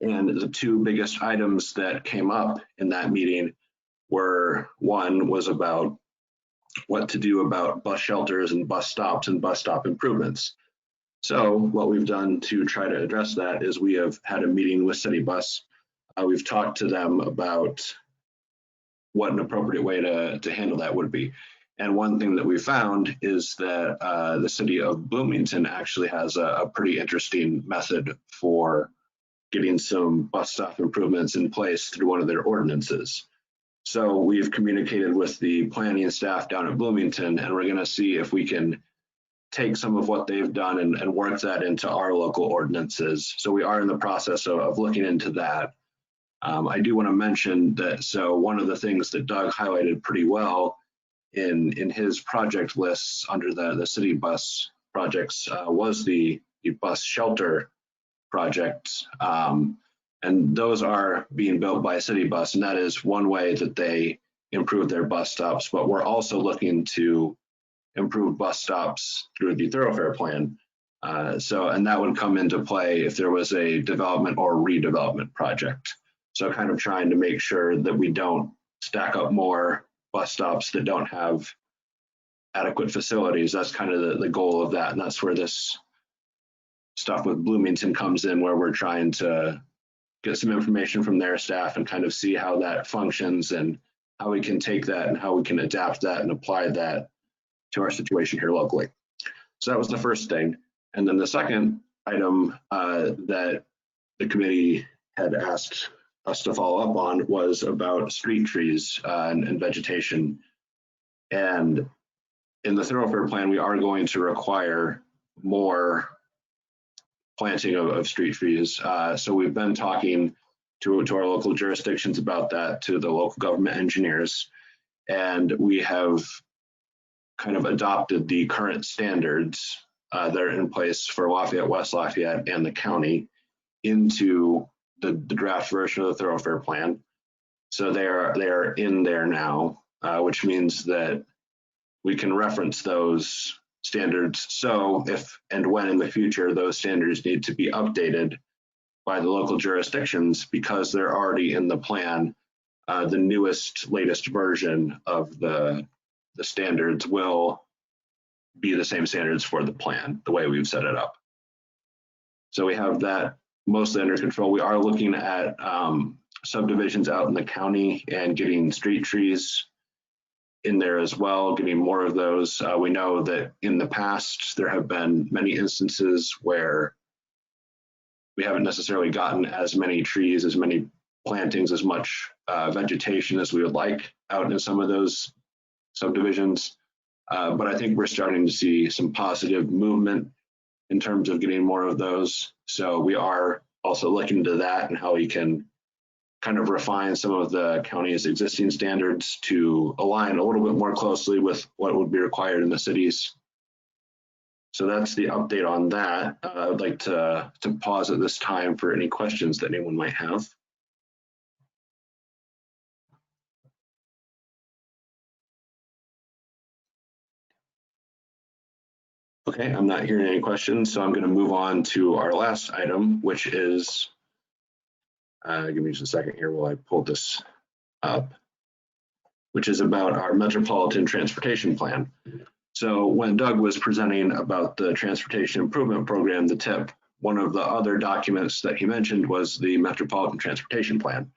Speaker 2: And the two biggest items that came up in that meeting were, one was about what to do about bus shelters and bus stops and bus stop improvements. So what we've done to try to address that is we have had a meeting with City Bus. We've talked to them about what an appropriate way to handle that would be. And one thing that we found is that the city of Bloomington actually has a pretty interesting method for getting some bus stop improvements in place through one of their ordinances. So we've communicated with the planning staff down at Bloomington, and we're going to see if we can take some of what they've done and work that into our local ordinances. So we are in the process of looking into that. I do want to mention that, so one of the things that Doug highlighted pretty well in his project lists under the City Bus projects was the bus shelter project. And those are being built by City Bus, and that is one way that they improve their bus stops. But we're also looking to improve bus stops through the thoroughfare plan. And that would come into play if there was a development or redevelopment project. So kind of trying to make sure that we don't stack up more bus stops that don't have adequate facilities. That's kind of the goal of that. And that's where this stuff with Bloomington comes in, where we're trying to get some information from their staff and kind of see how that functions and how we can take that and how we can adapt that and apply that to our situation here locally. So that was the first thing. And then the second item that the committee had asked us to follow up on was about street trees and vegetation. And in the thoroughfare plan, we are going to require more planting of street trees. So we've been talking to our local jurisdictions about that, to the local government engineers, and we have kind of adopted the current standards that are in place for Lafayette, West Lafayette, and the county into the draft version of the thoroughfare plan. So they are in there now, which means that we can reference those standards. So if and when in the future those standards need to be updated by the local jurisdictions, because they're already in the plan, the newest, latest version of the standards will be the same standards for the plan, the way we've set it up. So we have that mostly under control. We are looking at subdivisions out in the county and getting street trees in there as well, getting more of those. We know that in the past, there have been many instances where we haven't necessarily gotten as many trees, as many plantings, as much vegetation as we would like out in some of those subdivisions. But I think we're starting to see some positive movement in terms of getting more of those. So we are also looking into that and how we can kind of refine some of the county's existing standards to align a little bit more closely with what would be required in the cities. So that's the update on that. I'd like to pause at this time for any questions that anyone might have. Okay, I'm not hearing any questions, so I'm going to move on to our last item, which is, give me just a second here while I pull this up, which is about our metropolitan transportation plan. So when Doug was presenting about the transportation improvement program, the TIP, one of the other documents that he mentioned was the metropolitan transportation plan.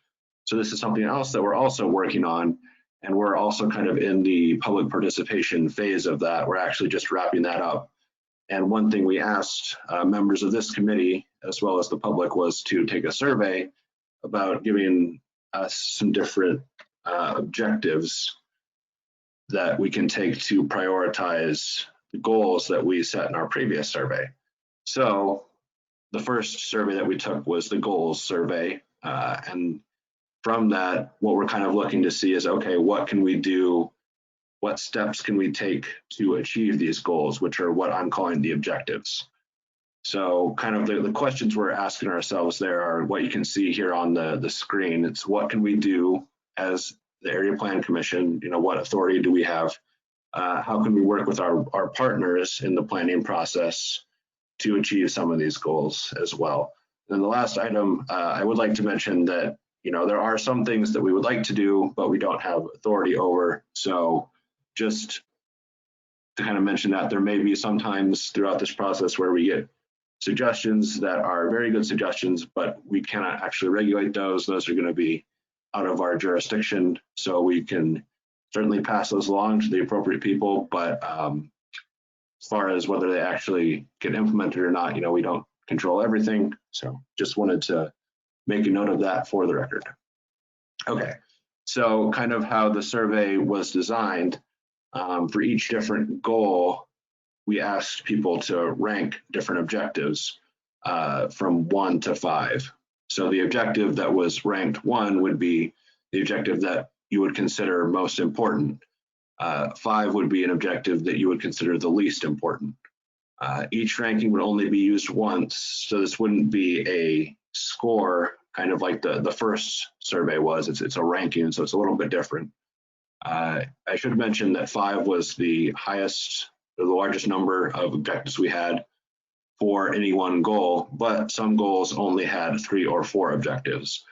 Speaker 2: So this is something else that we're also working on, and we're also kind of in the public participation phase of that. We're actually just wrapping that up. And one thing we asked members of this committee, as well as the public, was to take a survey about giving us some different objectives that we can take to prioritize the goals that we set in our previous survey. So the first survey that we took was the goals survey. And from that, what we're kind of looking to see is, okay, what can we do? What steps can we take to achieve these goals, which are what I'm calling the objectives. So kind of the questions we're asking ourselves there are what you can see here on the screen. It's what can we do as the Area Plan Commission, what authority do we have? How can we work with our partners in the planning process to achieve some of these goals as well? And the last item, I would like to mention that, there are some things that we would like to do, but we don't have authority over. So just to kind of mention that there may be sometimes throughout this process where we get suggestions that are very good suggestions, but we cannot actually regulate those. Those are going to be out of our jurisdiction. So we can certainly pass those along to the appropriate people, but as far as whether they actually get implemented or not, we don't control everything. So just wanted to make a note of that for the record. Okay, so kind of how the survey was designed, for each different goal, we asked people to rank different objectives from 1 to 5. So the objective that was ranked 1 would be the objective that you would consider most important. 5 would be an objective that you would consider the least important. Each ranking would only be used once, so this wouldn't be a score, kind of like the first survey was. It's a ranking, so it's a little bit different. I should mention that 5 was the highest, or the largest number of objectives we had for any one goal, but some goals only had 3 or 4 objectives,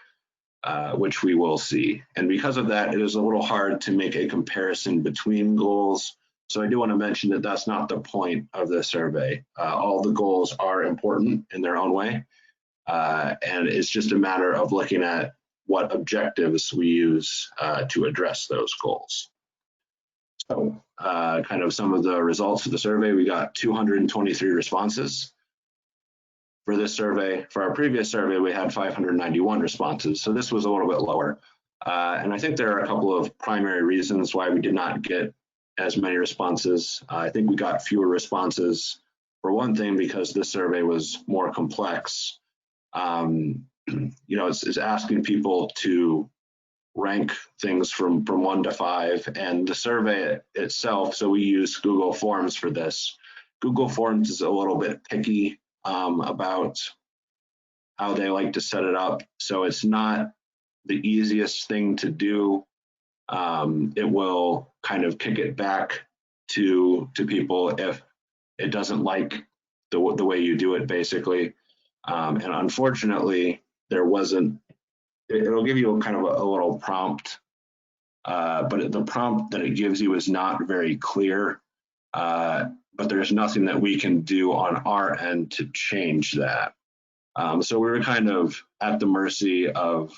Speaker 2: which we will see. And because of that, it is a little hard to make a comparison between goals. So I do want to mention that that's not the point of the survey. All the goals are important in their own way, and it's just a matter of looking at what objectives we use to address those goals. So kind of some of the results of the survey, we got 223 responses. For this survey, for our previous survey, we had 591 responses. So this was a little bit lower. And I think there are a couple of primary reasons why we did not get as many responses. I think we got fewer responses, for one thing, because this survey was more complex. It's asking people to rank things from 1 to 5, and the survey itself, so we use Google Forms for this. Google Forms is a little bit picky about how they like to set it up, so it's not the easiest thing to do. It will kind of kick it back to people if it doesn't like the way you do it, basically. And unfortunately, there wasn't. It'll give you kind of a little prompt, but the prompt that it gives you is not very clear. But there's nothing that we can do on our end to change that. So we were kind of at the mercy of,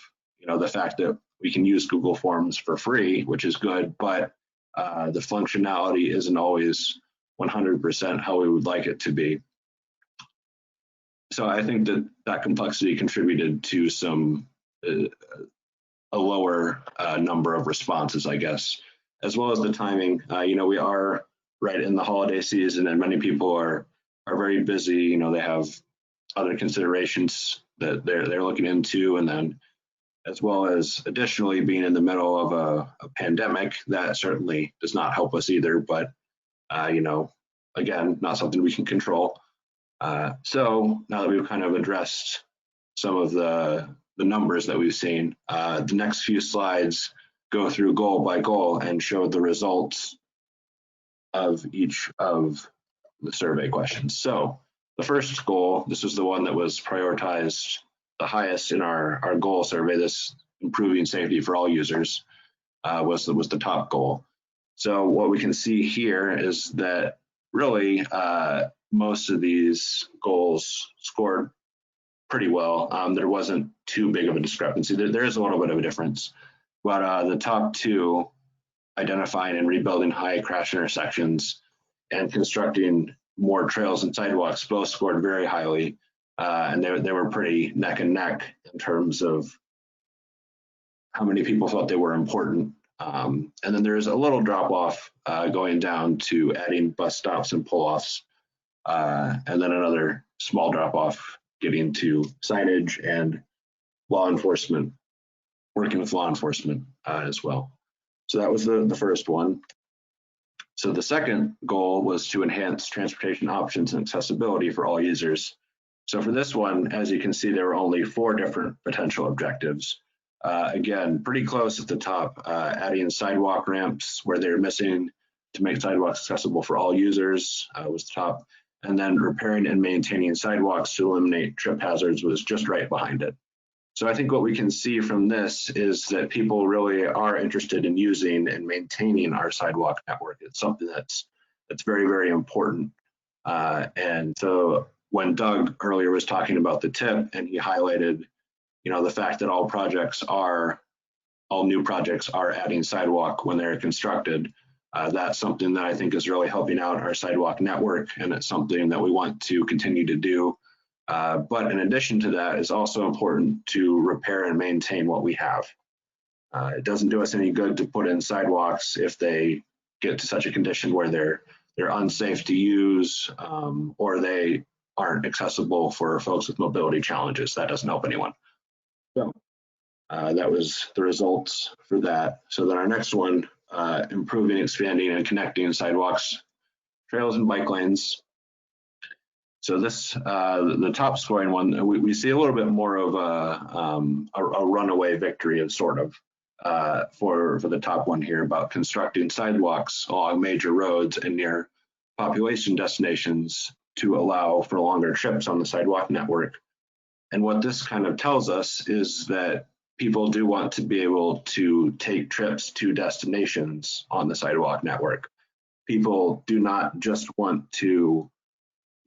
Speaker 2: the fact that we can use Google Forms for free, which is good, but the functionality isn't always 100% how we would like it to be. So I think that complexity contributed to a lower number of responses, I guess, as well as the timing. We are right in the holiday season, and many people are very busy. They have other considerations that they're looking into, and then as well as additionally being in the middle of a pandemic, that certainly does not help us either. But again, not something we can control. So now that we've kind of addressed some of the numbers that we've seen, the next few slides go through goal by goal and show the results of each of the survey questions. So the first goal, this was the one that was prioritized the highest in our goal survey, this improving safety for all users, was the top goal. So what we can see here is that really most of these goals scored pretty well. There wasn't too big of a discrepancy. There is a little bit of a difference, but the top 2, identifying and rebuilding high crash intersections and constructing more trails and sidewalks, both scored very highly, and they were pretty neck and neck in terms of how many people thought they were important. And then there's a little drop off going down to adding bus stops and pull-offs, and then another small drop off getting to signage and law enforcement, working with law enforcement as well. So that was the first one. So the second goal was to enhance transportation options and accessibility for all users. So for this one, as you can see, there were only 4 different potential objectives. Again, pretty close at the top, adding sidewalk ramps where they're missing to make sidewalks accessible for all users was the top. And then repairing and maintaining sidewalks to eliminate trip hazards was just right behind it. So I think what we can see from this is that people really are interested in using and maintaining our sidewalk network. It's something that's very, very important. And so when Doug earlier was talking about the tip, and he highlighted, the fact that all new projects are adding sidewalk when they're constructed, that's something that I think is really helping out our sidewalk network, and it's something that we want to continue to do. But in addition to that, it's also important to repair and maintain what we have. It doesn't do us any good to put in sidewalks if they get to such a condition where they're unsafe to use, or they aren't accessible for folks with mobility challenges. That doesn't help anyone. So that was the results for that. So then our next one, improving, expanding, and connecting sidewalks, trails, and bike lanes. So this, the top scoring one, we see a little bit more of a runaway victory of sort of for the top one here about constructing sidewalks along major roads and near population destinations to allow for longer trips on the sidewalk network. And what this kind of tells us is that people do want to be able to take trips to destinations on the sidewalk network. People do not just want to,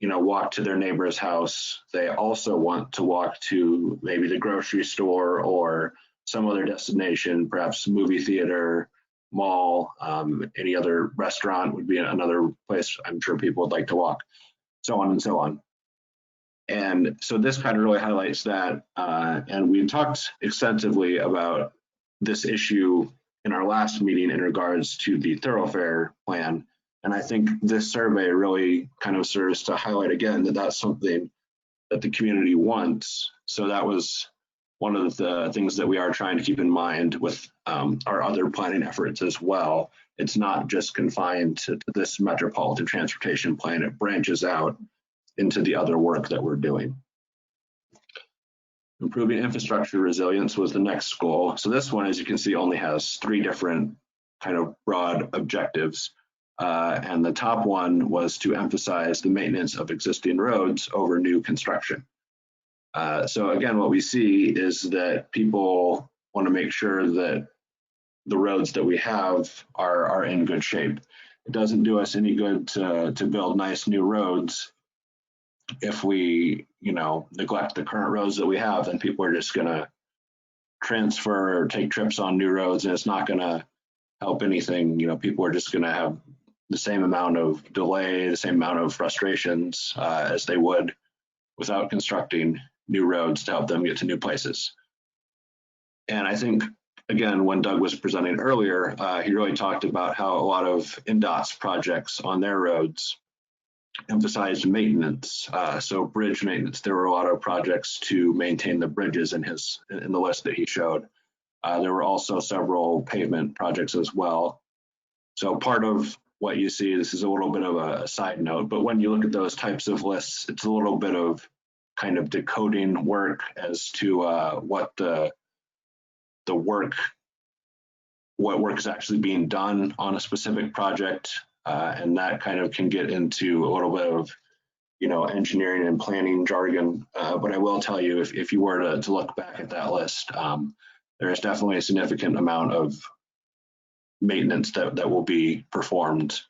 Speaker 2: walk to their neighbor's house. They also want to walk to maybe the grocery store or some other destination, perhaps movie theater, mall, any other restaurant would be another place I'm sure people would like to walk, so on and so on. And so this kind of really highlights that. And we talked extensively about this issue in our last meeting in regards to the thoroughfare plan. And I think this survey really kind of serves to highlight again that that's something that the community wants. So that was one of the things that we are trying to keep in mind with our other planning efforts as well. It's not just confined to this metropolitan transportation plan. It branches out into the other work that we're doing. Improving infrastructure resilience was the next goal. So this one, as you can see, only has 3 different kind of broad objectives. And the top one was to emphasize the maintenance of existing roads over new construction. So again, what we see is that people want to make sure that the roads that we have are in good shape. It doesn't do us any good to build nice new roads if we, neglect the current roads that we have. Then people are just going to transfer or take trips on new roads, and it's not going to help anything. People are just going to have the same amount of delay, the same amount of frustrations as they would without constructing new roads to help them get to new places. And I think, again, when Doug was presenting earlier, he really talked about how a lot of NDOT's projects on their roads emphasized maintenance. So bridge maintenance, there were a lot of projects to maintain the bridges in the list that he showed. There were also several pavement projects as well. So part of what you see, this is a little bit of a side note, but when you look at those types of lists, it's a little bit of kind of decoding work as to what work is actually being done on a specific project. And that kind of can get into a little bit of, engineering and planning jargon. But I will tell you, if you were to look back at that list, there is definitely a significant amount of maintenance that will be performed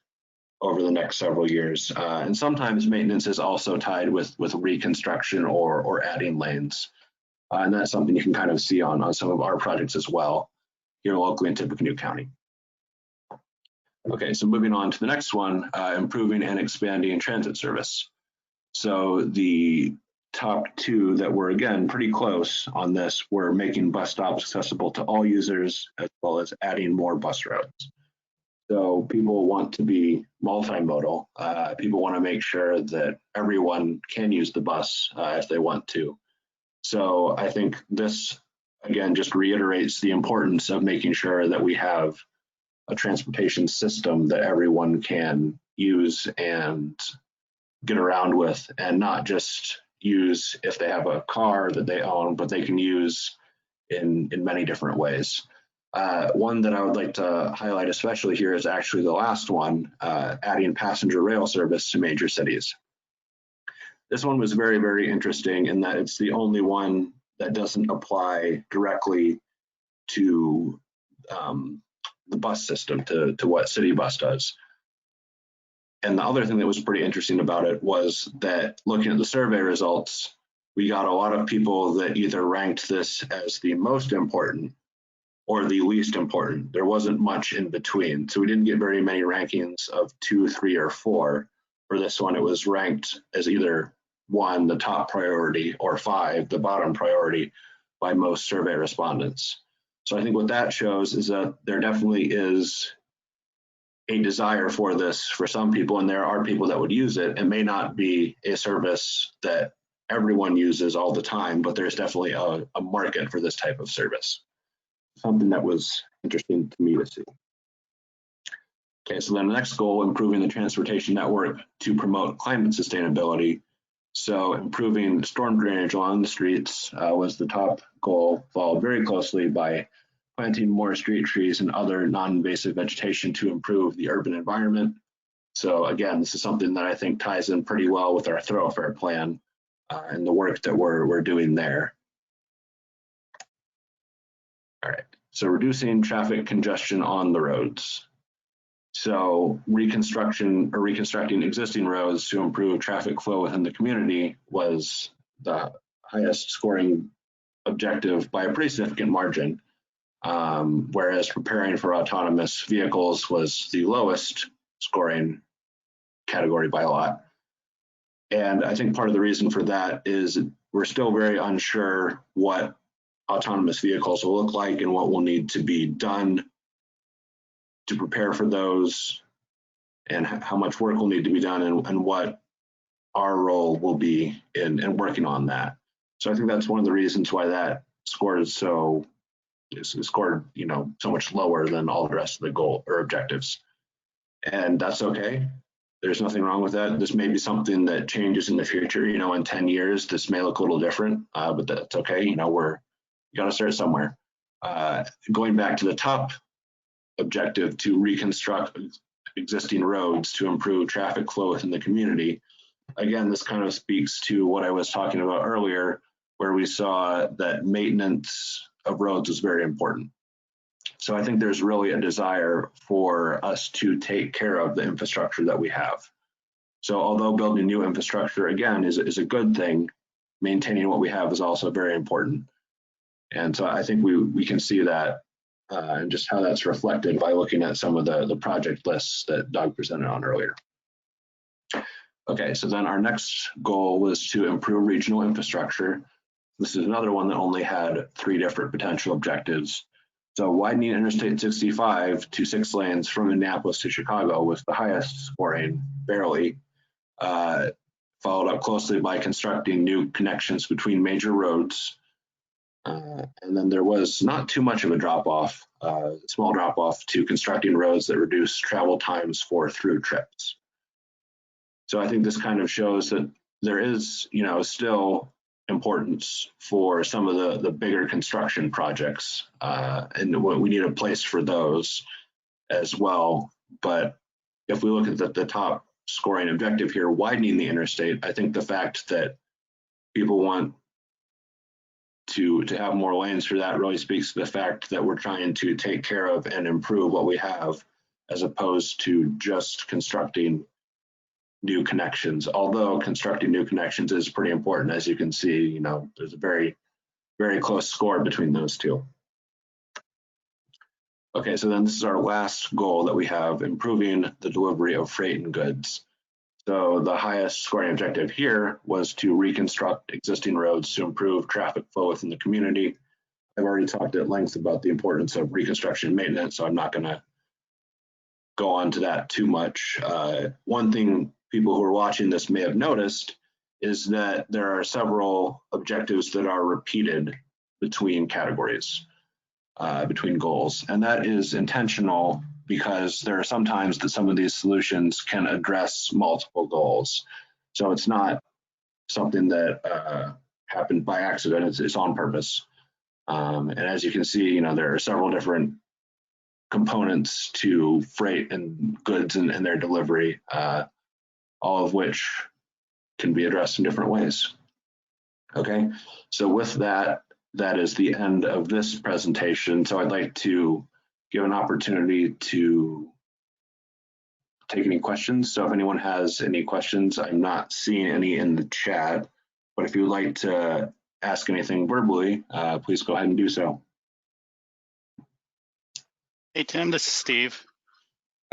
Speaker 2: over the next several years. And sometimes maintenance is also tied with reconstruction or adding lanes. And that's something you can kind of see on some of our projects as well here locally in Tippecanoe County. Okay, so moving on to the next one, improving and expanding transit service. So the top 2 that were, again, pretty close on this were making bus stops accessible to all users, as well as adding more bus routes. So people want to be multimodal. People want to make sure that everyone can use the bus if they want to. So I think this, again, just reiterates the importance of making sure that we have a transportation system that everyone can use and get around with, and not just use if they have a car that they own, but they can use in many different ways. One that I would like to highlight especially here is actually the last one, adding passenger rail service to major cities. This one was very, very interesting in that it's the only one that doesn't apply directly to the bus system, to what City Bus does. And the other thing that was pretty interesting about it was that looking at the survey results, we got a lot of people that either ranked this as the most important or the least important. There wasn't much in between. So we didn't get very many rankings of 2, 3, or 4. For this one, it was ranked as either 1, the top priority, or 5, the bottom priority by most survey respondents. So I think what that shows is that there definitely is a desire for this for some people, and there are people that would use it. It may not be a service that everyone uses all the time, but there's definitely a market for this type of service. Something that was interesting to me to see. Okay, so then the next goal, improving the transportation network to promote climate sustainability. So improving storm drainage along the streets was the top goal, followed very closely by planting more street trees and other non-invasive vegetation to improve the urban environment. So again, this is something that I think ties in pretty well with our thoroughfare plan and the work that we're doing there. All right, so reducing traffic congestion on the roads. So reconstructing existing roads to improve traffic flow within the community was the highest scoring objective by a pretty significant margin, whereas preparing for autonomous vehicles was the lowest scoring category by a lot. And I think part of the reason for that is we're still very unsure what autonomous vehicles will look like and what will need to be done to prepare for those, and how much work will need to be done, and what our role will be in working on that. So I think that's one of the reasons why that scored is scored, so much lower than all the rest of the goal or objectives. And that's okay. There's nothing wrong with that. This may be something that changes in the future. In 10 years, this may look a little different, but that's okay. You got to start somewhere. Going back to the top objective to reconstruct existing roads to improve traffic flow within the community. Again, this kind of speaks to what I was talking about earlier, where we saw that maintenance of roads is very important. So I think there's really a desire for us to take care of the infrastructure that we have. So although building new infrastructure, again, is a good thing, maintaining what we have is also very important. And so I think we can see that and just how that's reflected by looking at some of the project lists that Doug presented on earlier. Okay, so then our next goal was to improve regional infrastructure. This is another one that only had 3 different potential objectives. So widening Interstate 65 to 6 lanes from Minneapolis to Chicago was the highest scoring, barely, followed up closely by constructing new connections between major roads. And then there was not too much of a drop-off, small drop-off to constructing roads that reduce travel times for through trips. So I think this kind of shows that there is, still importance for some of the bigger construction projects, and we need a place for those as well. But if we look at the top scoring objective here, widening the interstate, I think the fact that people want to have more lanes for that really speaks to the fact that we're trying to take care of and improve what we have, as opposed to just constructing new connections. Although constructing new connections is pretty important, as you can see, there's a very, very close score between those two. Okay, so then this is our last goal that we have, improving the delivery of freight and goods. So the highest scoring objective here was to reconstruct existing roads to improve traffic flow within the community. I've already talked at length about the importance of reconstruction maintenance, so I'm not going to go on to that too much. One thing people who are watching this may have noticed is that there are several objectives that are repeated between categories, between goals, and that is intentional, because there are some times that some of these solutions can address multiple goals. So it's not something that happened by accident, it's on purpose. And as you can see, there are several different components to freight and goods and their delivery, all of which can be addressed in different ways. Okay, so with that, that is the end of this presentation. So I'd like to give an opportunity to take any questions. So if anyone has any questions, I'm not seeing any in the chat, but if you'd like to ask anything verbally, please go ahead and do so.
Speaker 5: Hey, Tim, this is Steve.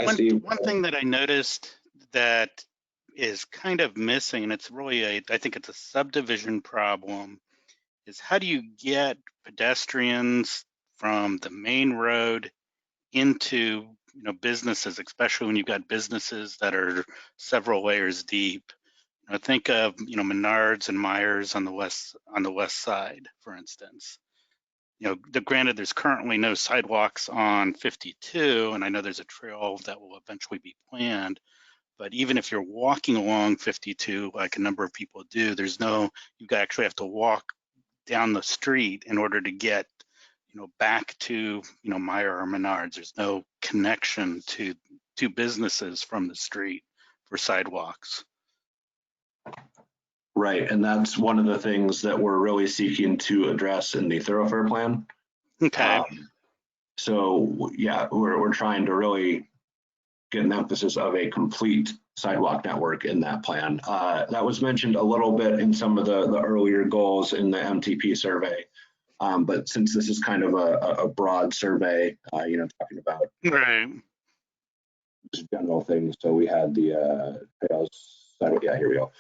Speaker 2: Hi, Steve.
Speaker 5: One thing that I noticed that is kind of missing, and it's really I think it's a subdivision problem, is how do you get pedestrians from the main road into businesses, especially when you've got businesses that are several layers deep. Think of Menards and Myers on the west side, for instance. Granted, there's currently no sidewalks on 52, and I know there's a trail that will eventually be planned. But even if you're walking along 52, like a number of people do, you actually have to walk down the street in order to get, back to, Meijer or Menards. There's no connection to businesses from the street for sidewalks.
Speaker 2: Right, and that's one of the things that we're really seeking to address in the thoroughfare plan.
Speaker 5: Okay.
Speaker 2: So yeah, we're trying to really get an emphasis of a complete sidewalk network in that plan. That was mentioned a little bit in some of the earlier goals in the MTP survey. But since this is kind of a broad survey, talking about
Speaker 5: Right.
Speaker 2: just general things. So we had the trails, yeah, here we go.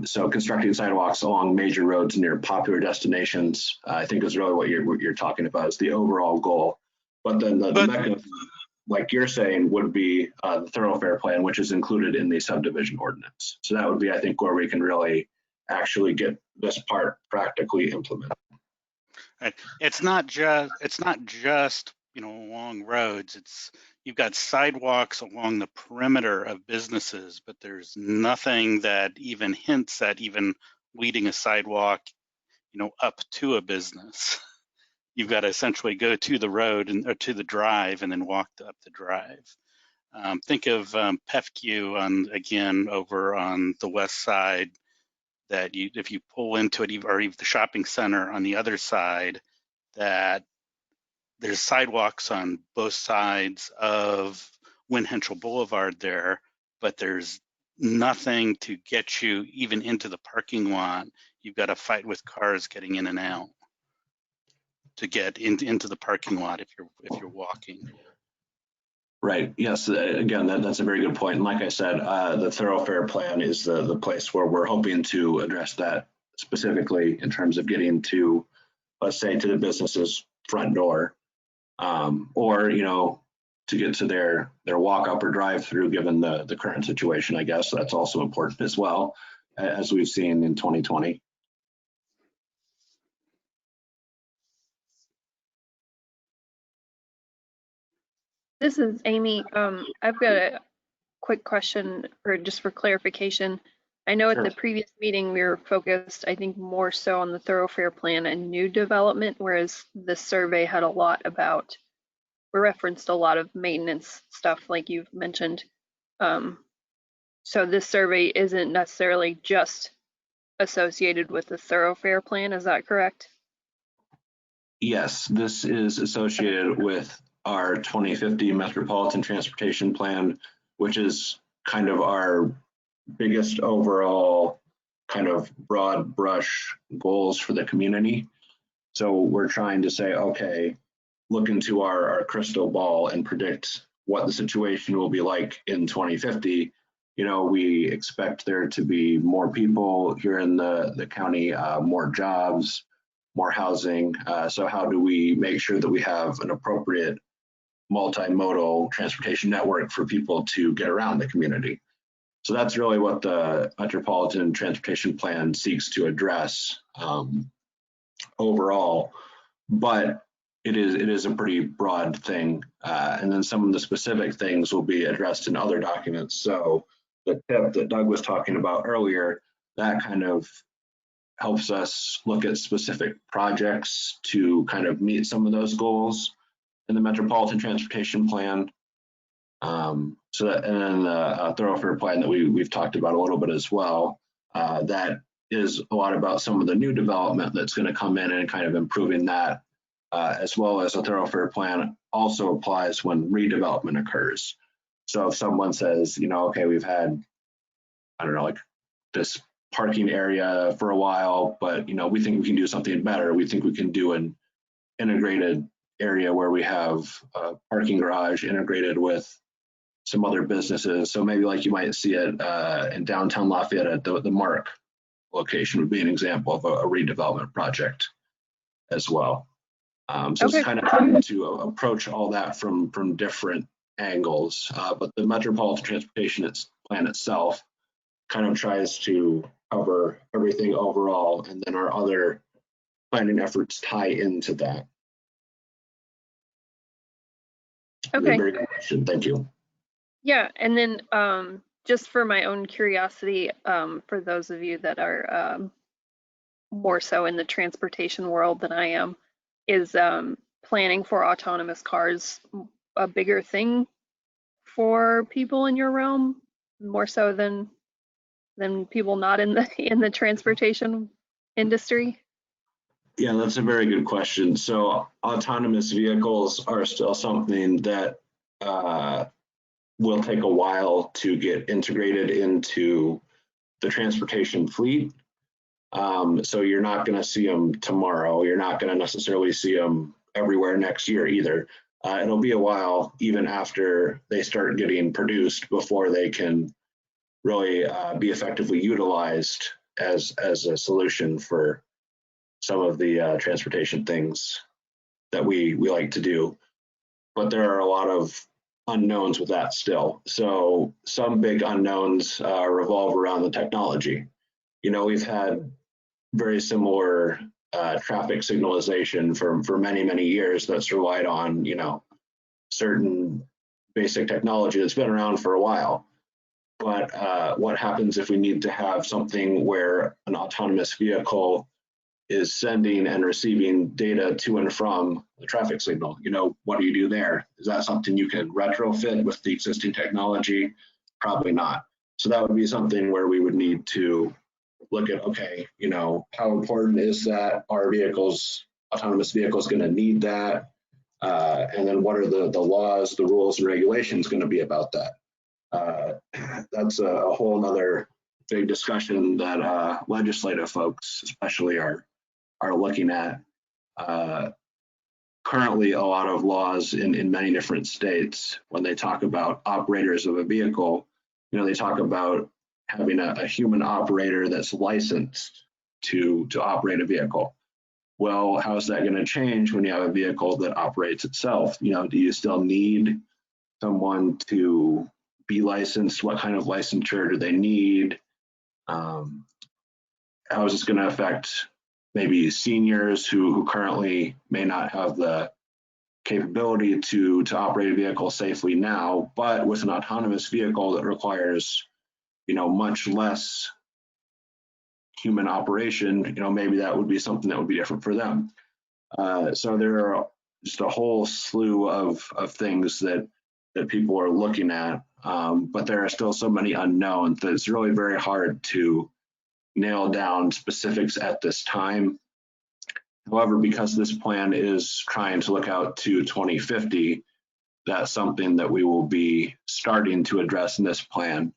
Speaker 2: So constructing sidewalks along major roads near popular destinations, I think is really what you're talking about, is the overall goal. But then the mechanism, like you're saying, would be the thoroughfare plan, which is included in the subdivision ordinance. So that would be, I think, where we can really actually get this part practically implemented.
Speaker 5: Right. It's not just along roads. You've got sidewalks along the perimeter of businesses, but there's nothing that even hints at even leading a sidewalk up to a business. You've got to essentially go to the road or to the drive and then walk up the drive. Think of Pefcu again over on the west side, that if you pull into it, or even the shopping center on the other side, that there's sidewalks on both sides of Win Henschel Boulevard there, but there's nothing to get you even into the parking lot. You've got to fight with cars getting in and out to get into the parking lot if you're walking.
Speaker 2: Right. Yes. Again, that's a very good point. And like I said, the thoroughfare plan is the place where we're hoping to address that specifically in terms of getting to, let's say, to the business's front door, or to get to their walk up or drive through. Given the current situation, I guess that's also important as well, as we've seen in 2020.
Speaker 3: This is Amy. I've got a quick question, or just for clarification. I know
Speaker 2: Sure.
Speaker 3: at the previous meeting we were focused, I think, more so on the thoroughfare plan and new development, whereas the survey had we referenced a lot of maintenance stuff like you've mentioned. So this survey isn't necessarily just associated with the thoroughfare plan, is that correct?
Speaker 2: Yes, this is associated with our 2050 Metropolitan Transportation Plan, which is kind of our biggest overall kind of broad brush goals for the community. So we're trying to say, okay, look into our crystal ball and predict what the situation will be like in 2050. We expect there to be more people here in the county, more jobs, more housing. So how do we make sure that we have an appropriate multimodal transportation network for people to get around the community? So that's really what the Metropolitan Transportation Plan seeks to address overall. But it is a pretty broad thing. And then some of the specific things will be addressed in other documents. So the tip that Doug was talking about earlier, that kind of helps us look at specific projects to kind of meet some of those goals in the Metropolitan Transportation Plan. And then the thoroughfare plan that we've talked about a little bit as well. That is a lot about some of the new development that's going to come in and kind of improving that, as well as a thoroughfare plan also applies when redevelopment occurs. So if someone says, okay, we've had, I don't know, like this parking area for a while, but we think we can do something better. We think we can do an integrated area where we have a parking garage integrated with some other businesses. So maybe like you might see it in downtown Lafayette at the Mark location would be an example of a redevelopment project as well. So
Speaker 3: Okay.
Speaker 2: it's kind of trying to approach all that from different angles, but the Metropolitan Transportation Plan itself kind of tries to cover everything overall, and then our other planning efforts tie into that.
Speaker 3: Okay.
Speaker 2: Very good question. Thank you.
Speaker 3: Yeah, and then just for my own curiosity, for those of you that are more so in the transportation world than I am, is planning for autonomous cars a bigger thing for people in your realm, more so than people not in the transportation industry?
Speaker 2: Yeah, that's a very good question. So autonomous vehicles are still something that will take a while to get integrated into the transportation fleet. So you're not going to see them tomorrow. You're not going to necessarily see them everywhere next year either. It'll be a while even after they start getting produced before they can really be effectively utilized as a solution for some of the transportation things that we like to do. But there are a lot of unknowns with that still. So some big unknowns revolve around the technology. You know, we've had very similar traffic signalization for many, many years that's relied on, you know, certain basic technology that's been around for a while. But what happens if we need to have something where an autonomous vehicle is sending and receiving data to and from the traffic signal? You know, what do you do there? Is that something you can retrofit with the existing technology? Probably not. So that would be something where we would need to look at, okay, you know, how important is that? Are vehicles, autonomous vehicles, going to need that? And then what are the laws, the rules, and regulations going to be about that? That's a whole nother big discussion that legislative folks especially are looking at. Currently, a lot of laws in many different states, when they talk about operators of a vehicle, you know, they talk about having a human operator that's licensed to operate a vehicle. Well, how is that going to change when you have a vehicle that operates itself? You know, do you still need someone to be licensed? What kind of licensure do they need? How is this going to affect maybe seniors who currently may not have the capability to operate a vehicle safely now, but with an autonomous vehicle that requires, you know, much less human operation, you know, maybe that would be something that would be different for them. So there are just a whole slew of things that people are looking at, but there are still so many unknowns that it's really very hard to nail down specifics at this time. However, because this plan is trying to look out to 2050, that's something that we will be starting to address in this plan.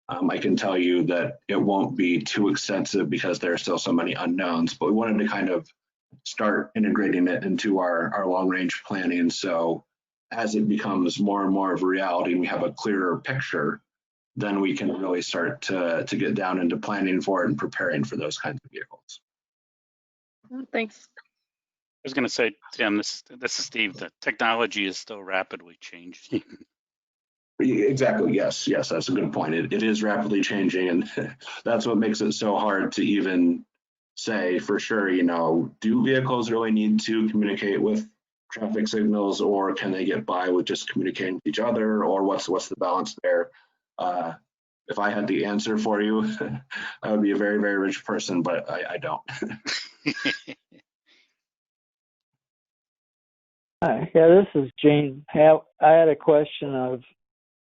Speaker 2: I can tell you that it won't be too extensive because there are still so many unknowns, but we wanted to kind of start integrating it into our long range planning. So as it becomes more and more of a reality and we have a clearer picture, then we can really start to get down into planning for it and preparing for those kinds of vehicles.
Speaker 3: Thanks.
Speaker 5: I was going to say, Tim, this is Steve. The technology is still rapidly changing.
Speaker 2: Exactly. Yes, that's a good point. It is rapidly changing, and that's what makes it so hard to even say for sure, you know, do vehicles really need to communicate with traffic signals, or can they get by with just communicating with each other, or what's the balance there? If I had the answer for you, I would be a very, very rich person, but I don't.
Speaker 7: Hi, yeah, this is Gene. I had a question of,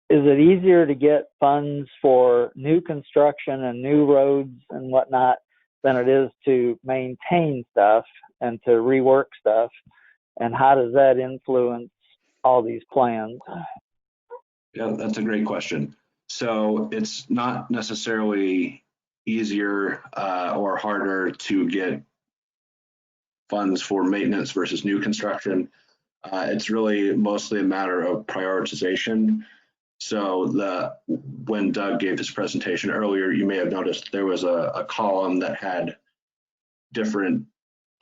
Speaker 7: is it easier to get funds for new construction and new roads and whatnot than it is to maintain stuff and to rework stuff? And how does that influence all these plans?
Speaker 2: Yeah, that's a great question. So it's not necessarily easier or harder to get funds for maintenance versus new construction. It's really mostly a matter of prioritization. So when Doug gave his presentation earlier, you may have noticed there was a column that had different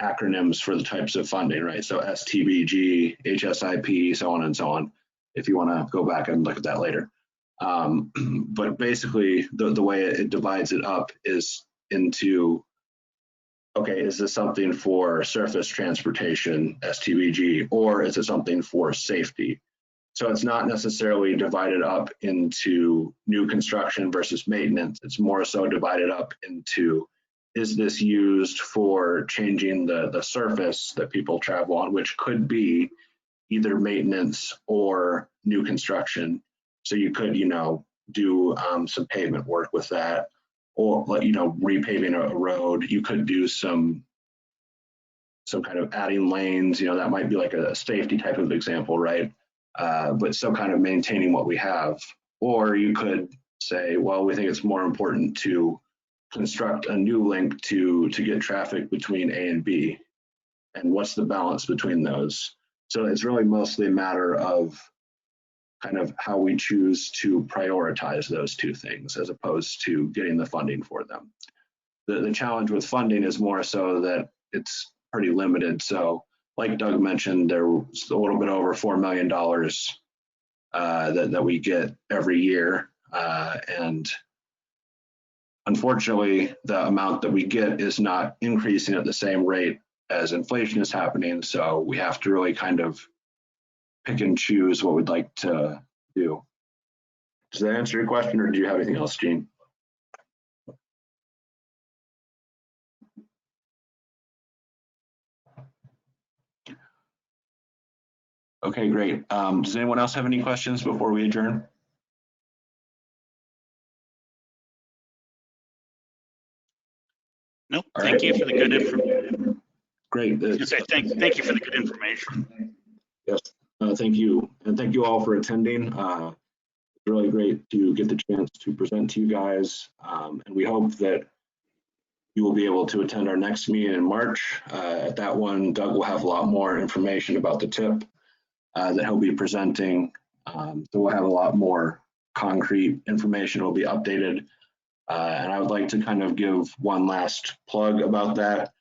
Speaker 2: acronyms for the types of funding, right? So STBG, HSIP, so on and so on, if you want to go back and look at that later. But basically, the way it divides it up is into, okay, is this something for surface transportation, STBG, or is it something for safety? So it's not necessarily divided up into new construction versus maintenance. It's more so divided up into, is this used for changing the surface that people travel on, which could be either maintenance or new construction. So you could, do some pavement work with that, or repaving a road. You could do some kind of adding lanes, that might be like a safety type of example, right? But still kind of maintaining what we have. Or you could say, well, we think it's more important to construct a new link to get traffic between A and B. And what's the balance between those? So it's really mostly a matter of kind of how we choose to prioritize those two things as opposed to getting the funding for them. The challenge with funding is more so that it's pretty limited. So like Doug mentioned, there's a little bit over $4 million that we get every year. And unfortunately, the amount that we get is not increasing at the same rate as inflation is happening. So we have to really kind of pick and choose what we'd like to do. Does that answer your question, or do you have anything else, Gene? Okay, great. Does anyone else have any questions before we adjourn?
Speaker 5: Nope.
Speaker 2: All
Speaker 5: Thank
Speaker 2: right.
Speaker 5: you for the good information.
Speaker 2: Great.
Speaker 5: Thank you for the good information.
Speaker 2: Yes, thank you. And thank you all for attending. It's really great to get the chance to present to you guys. And we hope that you will be able to attend our next meeting in March. At that one, Doug will have a lot more information about the TIP that he'll be presenting. So we'll have a lot more concrete information will be updated. And I would like to kind of give one last plug about that.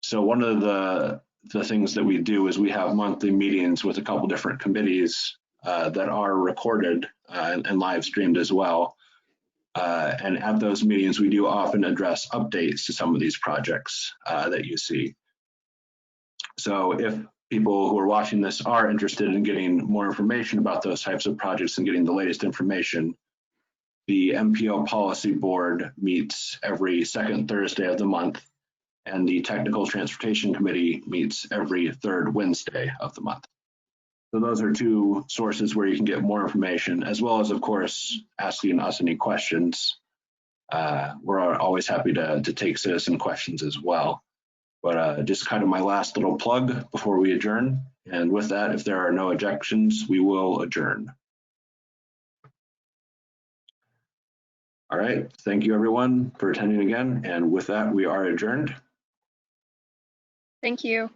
Speaker 2: So one of the things that we do is we have monthly meetings with a couple different committees that are recorded and live streamed as well. And at those meetings, we do often address updates to some of these projects that you see. So if people who are watching this are interested in getting more information about those types of projects and getting the latest information, the MPO Policy Board meets every second Thursday of the month, and the Technical Transportation Committee meets every third Wednesday of the month. So those are two sources where you can get more information, as well as, of course, asking us any questions. We're always happy to take citizen questions as well. But just kind of my last little plug before we adjourn. And with that, if there are no objections, we will adjourn. All right, thank you everyone for attending again. And with that, we are adjourned.
Speaker 3: Thank you.